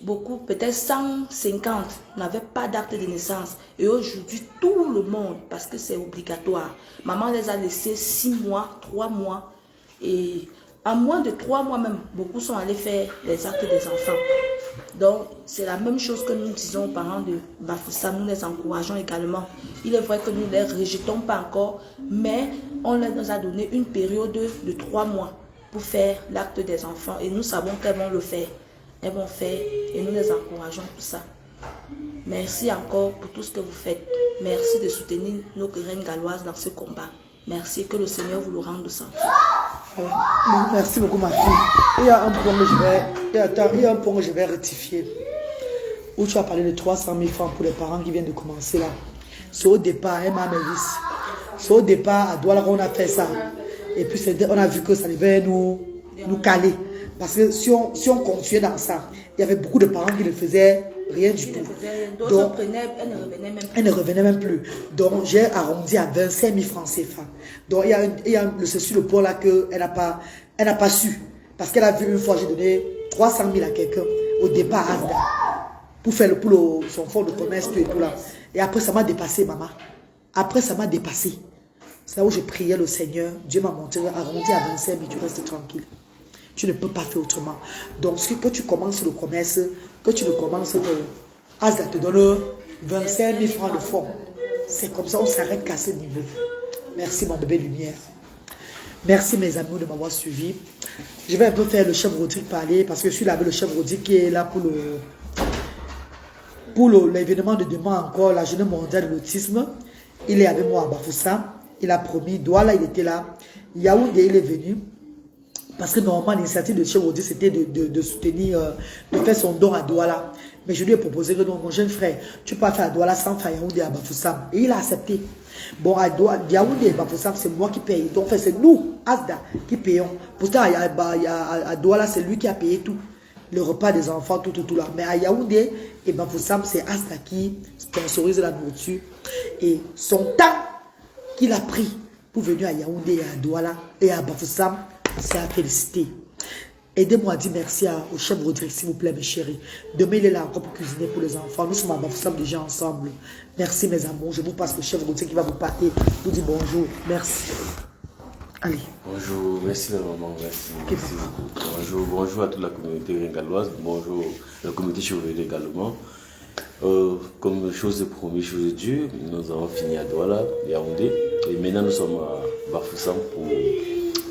beaucoup, peut-être 150 n'avaient pas d'acte de naissance. Et aujourd'hui, tout le monde, parce que c'est obligatoire, maman les a laissés 6 mois, 3 mois. Et en moins de 3 mois même, beaucoup sont allés faire les actes des enfants. Donc, c'est la même chose que nous disons aux parents de Bafoussam. Nous les encourageons également. Il est vrai que nous ne les rejetons pas encore, mais on leur a donné une période de 3 mois pour faire l'acte des enfants. Et nous savons qu'elles vont le faire. Elles vont faire et nous les encourageons pour ça. Merci encore pour tout ce que vous faites. Merci de soutenir nos reines galloises dans ce combat. Merci, que le Seigneur vous le rende santé. Merci beaucoup ma fille. Il y a un point que je vais rectifier. Où tu as parlé de 300 000 francs pour les parents qui viennent de commencer là. C'est au départ, c'est au départ, à Douala, on a fait ça. Et puis on a vu que ça devait nous caler. Parce que si on continuait dans ça, il y avait beaucoup de parents qui ne faisaient rien du tout. Donc, elle ne revenait même plus. Donc, j'ai arrondi à 25 000 francs CFA. Donc, il y a sur le point là qu'elle n'a pas su. Parce qu'elle a vu une fois, j'ai donné 300 000 à quelqu'un au départ à Asda pour faire son fonds de commerce et tout là. Et après, ça m'a dépassé, maman. Après, ça m'a dépassé. C'est là où j'ai prié le Seigneur. Dieu m'a montré, arrondi à 25 000, tu restes tranquille. Tu ne peux pas faire autrement. Donc, que tu commences le commerce, que tu le commences, Asda te donne 25 000 francs de fonds. C'est comme ça, on s'arrête qu'à ce niveau. Merci, mon bébé lumière. Merci, mes amis, de m'avoir suivi. Je vais un peu faire le chef Rodrigue parler, parce que je suis là avec le chef Rodrigue qui est là pour l'événement de demain encore, la journée mondiale de l'autisme. Il est avec moi à Bafoussam. Il a promis. Douala, il était là. Yaoundé, il est venu. Parce que normalement, l'initiative de Chef Rodrigue, c'était de soutenir, de faire son don à Douala. Mais je lui ai proposé que non, mon jeune frère, tu peux pas faire à Douala sans faire Yaoundé à Bafoussam. Et il a accepté. Bon, à Yaoundé et Bafoussam, c'est moi qui paye. Donc, c'est nous, Asda, qui payons. Pourtant, à Douala, c'est lui qui a payé tout. Le repas des enfants, tout là. Mais à Yaoundé et Bafoussam, c'est Asda qui sponsorise la nourriture. Et son temps qu'il a pris pour venir à Yaoundé et à Douala et à Bafoussam, c'est à féliciter. Aidez-moi à dire merci au chef Rodrigue, s'il vous plaît, mes chéris. Demain, il est là encore pour cuisiner pour les enfants. Nous sommes à Bafoussam déjà ensemble. Merci, mes amours. Je vous passe le chef Rodrigue qui va vous parler. Vous dit bonjour. Merci. Allez. Bonjour, merci la maman, merci beaucoup. Bonjour à toute la communauté galloise. Bonjour à la communauté chevalier également. Comme chose promis, chose due, nous avons fini à Douala, Yaoundé. Et maintenant, nous sommes à Bafoussam pour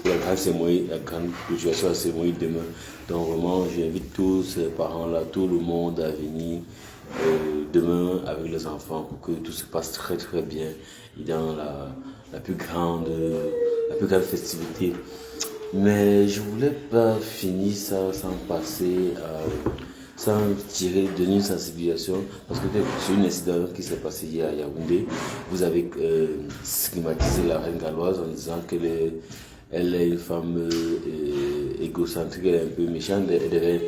la grande situation à Semoï demain. Donc vraiment, j'invite tous ces parents-là, tout le monde à venir demain avec les enfants pour que tout se passe très très bien et dans la plus grande festivité. Mais je voulais pas finir ça sans passer sans donner une sensibilisation, parce que c'est une incident qui s'est passé hier à Yaoundé. Vous avez stigmatisé la reine galloise en disant qu'elle est une femme égocentrique, elle est un peu méchante, elle devait,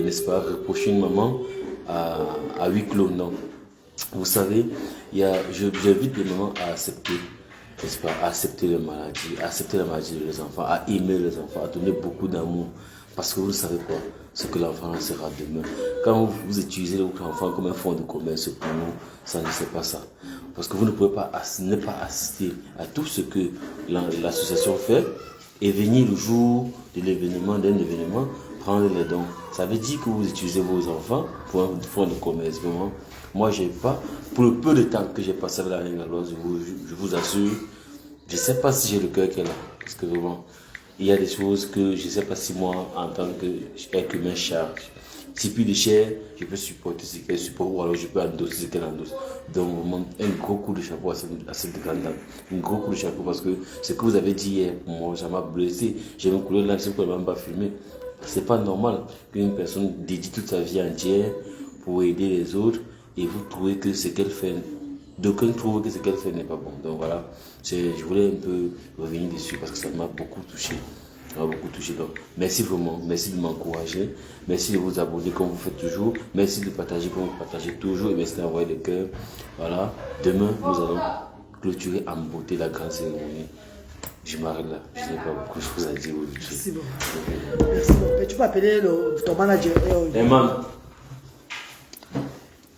n'est-ce pas, reprocher une maman à huis clos. Non. Vous savez, j'invite les mamans à accepter, n'est-ce pas, à accepter la maladie de leurs enfants, à aimer les enfants, à donner beaucoup d'amour. Parce que vous ne savez pas ce que l'enfant sera demain. Quand vous utilisez votre enfant comme un fonds de commerce pour nous, ça ne c'est pas ça. Parce que vous ne pouvez pas ne pas assister à tout ce que l'association fait et venir le jour de l'événement, d'un événement, prendre les dons. Ça veut dire que vous utilisez vos enfants pour un fonds de commerce. Vraiment. Moi, j'ai pas, pour le peu de temps que j'ai passé avec la reine galloise, je vous assure, je ne sais pas si j'ai le cœur qu'elle a. Parce que vraiment, il y a des choses que je ne sais pas si moi, en tant qu'être humain, charge. Si plus de chair, je peux supporter ce qu'elle supporte, ou alors je peux endosser ce qu'elle endosse. Donc, vraiment, un gros coup de chapeau à cette grande dame. Un gros coup de chapeau parce que ce que vous avez dit hier, moi, ça m'a blessé. J'ai même coulé là, je sais qu'elle ne m'a pas filmé. C'est pas normal qu'une personne dédie toute sa vie entière pour aider les autres et vous trouvez que ce qu'elle fait, d'aucuns trouvent que ce qu'elle fait n'est pas bon. Donc voilà, je voulais un peu revenir dessus parce que ça m'a beaucoup touché. Ça m'a beaucoup touché. Donc merci vraiment, merci de m'encourager, merci de vous abonner comme vous faites toujours, merci de partager comme vous partagez toujours et merci d'envoyer des cœurs. Voilà, demain nous allons clôturer en beauté la grande cérémonie. Je m'arrête là, je n'ai pas beaucoup de choses à dire aujourd'hui. Merci beaucoup. Merci beaucoup. Mais tu peux appeler ton manager.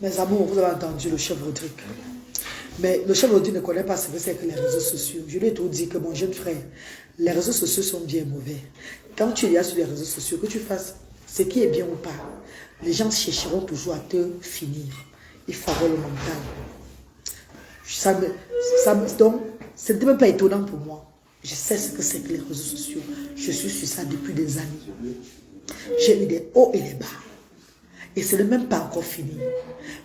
Mes amours, vous avez entendu le chef Rodrigue. Mais le chef Rodrigue ne connaît pas ce que c'est que les réseaux sociaux. Je lui ai tout dit que mon jeune frère, les réseaux sociaux sont bien mauvais. Quand tu es là sur les réseaux sociaux, que tu fasses ce qui est bien ou pas, les gens chercheront toujours à te finir. Il faut avoir le mental. Donc, ce n'est même pas étonnant pour moi. Je sais ce que c'est que les réseaux sociaux. Je suis sur ça depuis des années. J'ai eu des hauts et des bas. Et ce n'est même pas encore fini.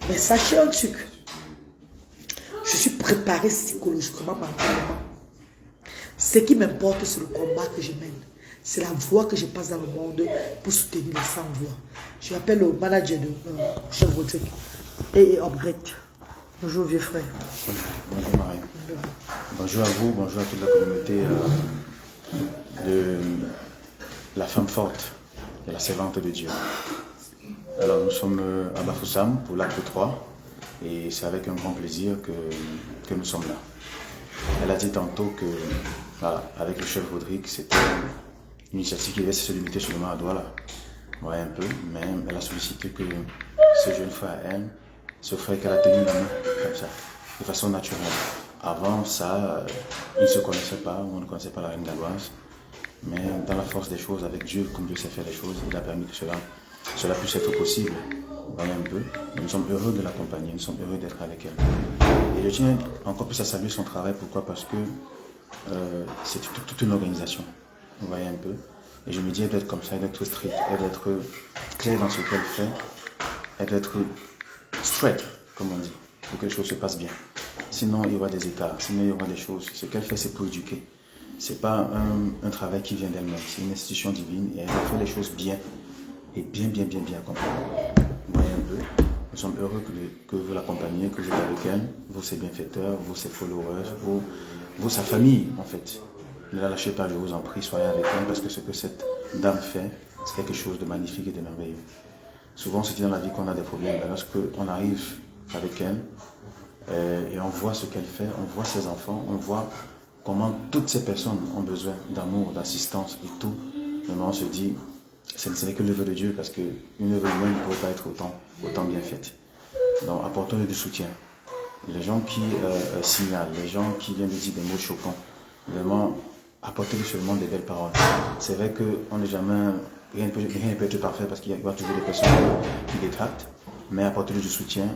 Mais sachez un truc. Je suis préparé psychologiquement, mentalement. Ce qui m'importe, c'est le combat que je mène. C'est la voie que je passe dans le monde pour soutenir les sans-voix. Je m'appelle le manager de chef Rodrigue et upgrade. Bonjour vieux frère. Bonjour Marie. Bonjour à vous, bonjour à toute la communauté de la femme forte, de la servante de Dieu. Alors nous sommes à Bafoussam pour l'acte 3 et c'est avec un grand plaisir que nous sommes là. Elle a dit tantôt que, voilà, avec le chef Rodrigue, c'était une initiative qui devait se limiter seulement à Douala. Ouais, un peu, mais elle a sollicité que ce jeune frère à elle, ce frère qu'elle a tenu la main, comme ça, de façon naturelle. Avant ça, ils ne se connaissaient pas, on ne connaissait pas la reine galloise, mais dans la force des choses, avec Dieu, comme Dieu sait faire les choses, il a permis que cela puisse être possible. Voilà un peu. Nous sommes heureux de l'accompagner, nous sommes heureux d'être avec elle. Et je tiens encore plus à saluer son travail, pourquoi? Parce que c'est toute une organisation. Vous voyez un peu. Et je me dis, elle doit être comme ça, elle doit être strict, elle doit être claire dans ce qu'elle fait, elle doit être straight, comme on dit, pour que les choses se passent bien. Sinon, il y aura des écarts, sinon, il y aura des choses. Ce qu'elle fait, c'est pour éduquer. Ce n'est pas un travail qui vient d'elle-même, c'est une institution divine et elle doit faire les choses bien. Et bien accompagné. Vous voyez un peu, nous sommes heureux que vous l'accompagniez, que vous êtes avec elle, vous ses bienfaiteurs, vous ses followers, vous sa famille en fait. Ne la lâchez pas, je vous en prie, soyez avec elle parce que ce que cette dame fait, c'est quelque chose de magnifique et de merveilleux. Souvent, c'est dans la vie qu'on a des problèmes, mais lorsqu'on arrive avec elle et on voit ce qu'elle fait, on voit ses enfants, on voit comment toutes ces personnes ont besoin d'amour, d'assistance et tout, vraiment on se dit, ce n'est que l'œuvre de Dieu parce qu'une œuvre humaine ne pourrait pas être autant bien faite. Donc apportons-lui du soutien. Les gens qui signalent, les gens qui viennent de dire des mots choquants, vraiment apportez-lui seulement des belles paroles. C'est vrai qu'on n'est jamais, rien ne peut être parfait parce qu'il y a toujours des personnes qui détractent, mais apportez-lui du soutien,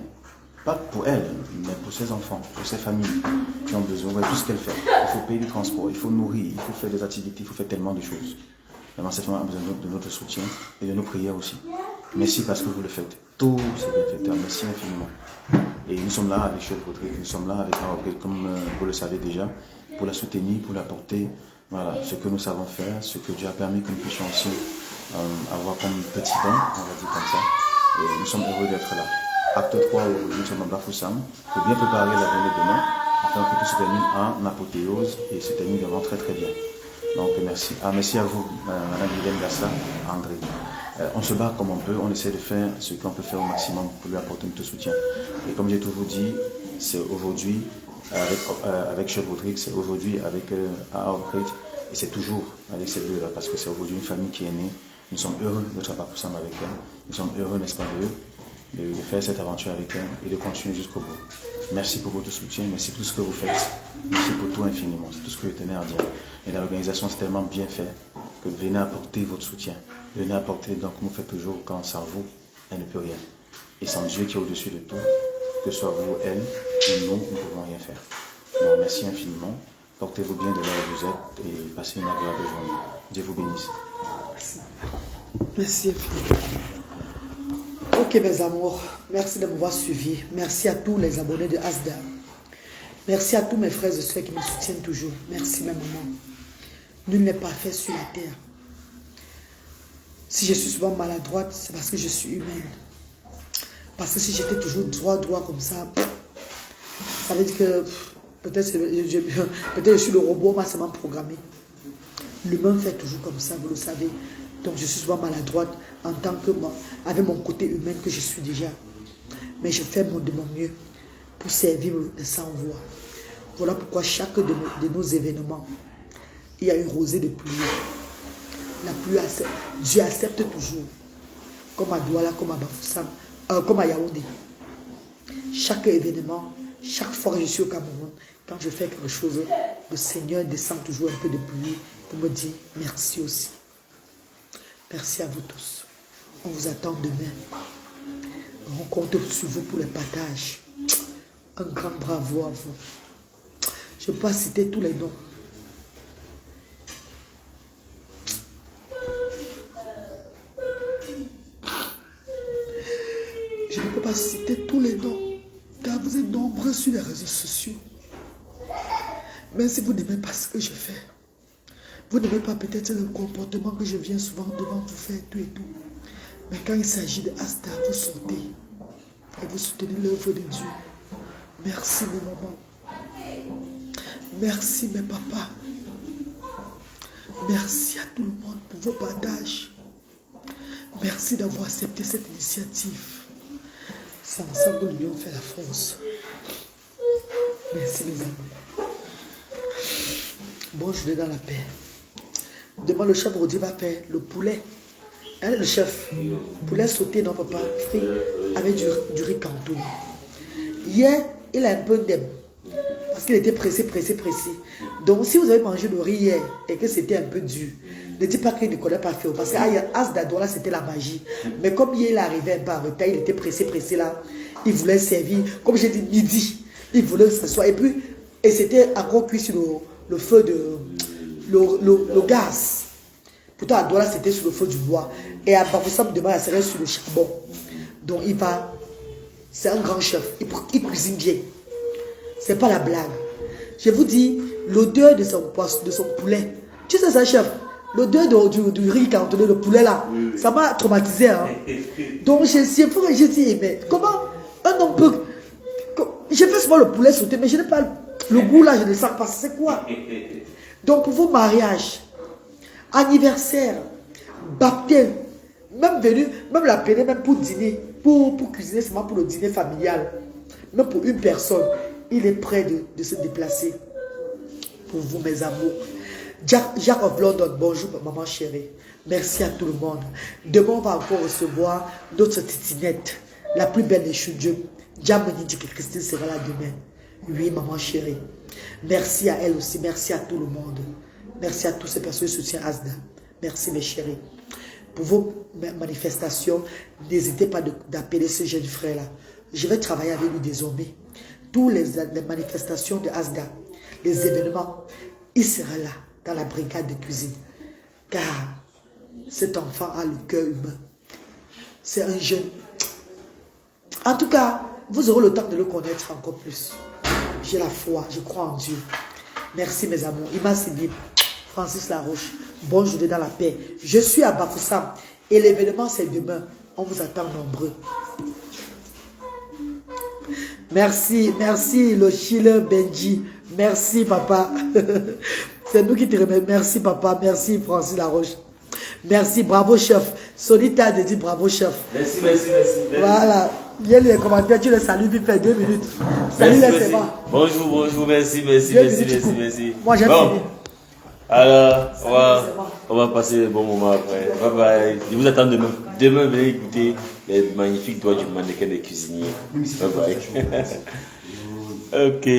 pas pour elle, mais pour ses enfants, pour ses familles qui ont besoin. Vous voyez tout ce qu'elle fait. Il faut payer du transport, il faut nourrir, il faut faire des activités, il faut faire tellement de choses. Vraiment, cette femme a besoin de notre soutien et de nos prières aussi. Merci parce que vous le faites. Tous ces bienfaiteurs, merci infiniment. Et nous sommes là avec Chef Rodrigue, nous sommes là avec Maroc, comme vous le savez déjà, pour la soutenir, pour l'apporter, voilà, ce que nous savons faire, ce que Dieu a permis que nous puissions aussi avoir comme petit don, on va dire comme ça. Et nous sommes heureux d'être là. Acte 3, aujourd'hui, nous sommes à Bafoussam pour bien préparer la journée de demain, afin que tout se termine en apothéose et se termine vraiment très très bien. Donc merci. Merci à vous, Madame Hélène Gassa, André. On se bat comme on peut, on essaie de faire ce qu'on peut faire au maximum pour lui apporter notre soutien. Et comme j'ai toujours dit, c'est aujourd'hui avec Chef Rodrigue, c'est aujourd'hui avec Aokrit, et c'est toujours avec ces deux-là, parce que c'est aujourd'hui une famille qui est née. Nous sommes heureux de travailler ensemble avec elle. Nous sommes heureux, n'est-ce pas, de faire cette aventure avec elle et de continuer jusqu'au bout. Merci pour votre soutien, merci pour tout ce que vous faites. Merci pour tout infiniment, c'est tout ce que je tenais à dire. Et l'organisation c'est tellement bien fait que venez apporter votre soutien. Venez apporter, donc comme vous faites toujours, quand sans vous, elle ne peut rien. Et sans Dieu qui est au-dessus de tout, que ce soit vous, elle, ou nous, nous ne pouvons rien faire. Donc merci infiniment. Portez-vous bien de là où vous êtes et passez une agréable journée. Dieu vous bénisse. Merci infiniment. Ok mes amours, merci de m'avoir suivi. Merci à tous les abonnés de Asda. Merci à tous mes frères et soeurs qui me soutiennent toujours. Merci mes mamans. Nul n'est parfait sur la terre. Si je suis souvent maladroite, c'est parce que je suis humaine. Parce que si j'étais toujours droit comme ça veut dire que peut-être je suis le robot massivement programmé. L'humain fait toujours comme ça, vous le savez. Donc je suis souvent maladroite en tant que moi, avec mon côté humain que je suis déjà. Mais je fais de mon mieux pour servir de sans voix. Voilà pourquoi chaque de nos événements, il y a une rosée de pluie. La pluie, Dieu accepte toujours. Comme à Douala, comme à Bafoussam, comme à Yaoundé. Chaque événement, chaque fois que je suis au Cameroun, quand je fais quelque chose, le Seigneur descend toujours un peu de pluie pour me dire merci aussi. Merci à vous tous. On vous attend demain. On compte sur vous pour le partage. Un grand bravo à vous. Je ne peux pas citer tous les noms. Je ne peux pas citer tous les noms, car vous êtes nombreux sur les réseaux sociaux. Même si vous n'aimez pas ce que je fais, vous n'aimez pas peut-être le comportement que je viens souvent devant vous faire, tout et tout. Mais quand il s'agit de Asta, vous sortez et vous soutenez l'œuvre de Dieu. Merci mes mamans. Merci mes papas. Merci à tout le monde pour vos partages. Merci d'avoir accepté cette initiative. C'est ensemble que l'union fait la force. Merci mes amis. Bon, je vais dans la paix. Demain, le chef Rodi va faire le poulet. Hein, le chef. Poulet sauté, non papa, frit avec du riz canton. Hier, il a un peu d'aime. Parce qu'il était pressé. Donc, si vous avez mangé le riz hier et que c'était un peu dur, ne dites pas qu'il ne connaît pas faire. Parce que As d'Adola, c'était la magie. Mais comme il est arrivé un peu en retard, il était pressé là. Il voulait servir, comme j'ai dit, midi. Il voulait s'asseoir. Et c'était encore cuit sur le feu de... Le gaz. Pourtant, à Douala, c'était sur le feu du bois. Et à Bafoussam, demain, elle serait sur le charbon. Donc, il va... C'est un grand chef. Il cuisine bien. C'est pas la blague. Je vous dis, l'odeur de son poulet. Tu sais ça, chef? L'odeur du riz cantonné, le poulet là, ça m'a traumatisé. Hein? Donc, j'ai dit, mais comment un homme peut... J'ai fait souvent le poulet sauté, mais je n'ai pas le goût là, je ne sens pas. C'est quoi? Donc, pour vos mariages, anniversaire, baptême, même l'appeler, même pour dîner, pour cuisiner, seulement pour le dîner familial, même pour une personne, il est prêt de se déplacer. Pour vous, mes amours. Jack of London, bonjour, maman chérie. Merci à tout le monde. Demain, on va encore recevoir notre titinette, la plus belle des choudieux. Jamani dit que Christine sera là demain. Oui, maman chérie. Merci à elle aussi. Merci à tout le monde. Merci à tous ces personnes qui soutiennent Asda. Merci, mes chéris. Pour vos manifestations, n'hésitez pas d'appeler ce jeune frère-là. Je vais travailler avec lui désormais. Toutes les manifestations de Asda, les événements, il sera là, dans la brigade de cuisine. Car cet enfant a le cœur humain. C'est un jeune. En tout cas, vous aurez le temps de le connaître encore plus. J'ai la foi, je crois en Dieu. Merci mes amours. Ima Sibyl, Francis Laroche. Bonne journée dans la paix. Je suis à Bafoussam et l'événement c'est demain. On vous attend nombreux. Merci, merci, le Chile Benji. Merci, papa. C'est nous qui te remercions. Merci, papa. Merci, Francis Laroche. Merci, bravo, chef. Solita a dit bravo, chef. Merci, merci, merci. Voilà. Il y a les commentaires, tu les salues, vite fait 2 minutes. Salut, Merci, les merci. Séba. Bonjour, bonjour, merci, merci, 2 merci, minutes, tu merci, coupes. merci. Moi, j'ai Bon. fini. Alors, Séba. on va passer un bon moment après. Bye bye. Je vous attends demain. Demain, venez écouter les magnifiques doigts du mannequin des cuisiniers. Bye bye. Ok.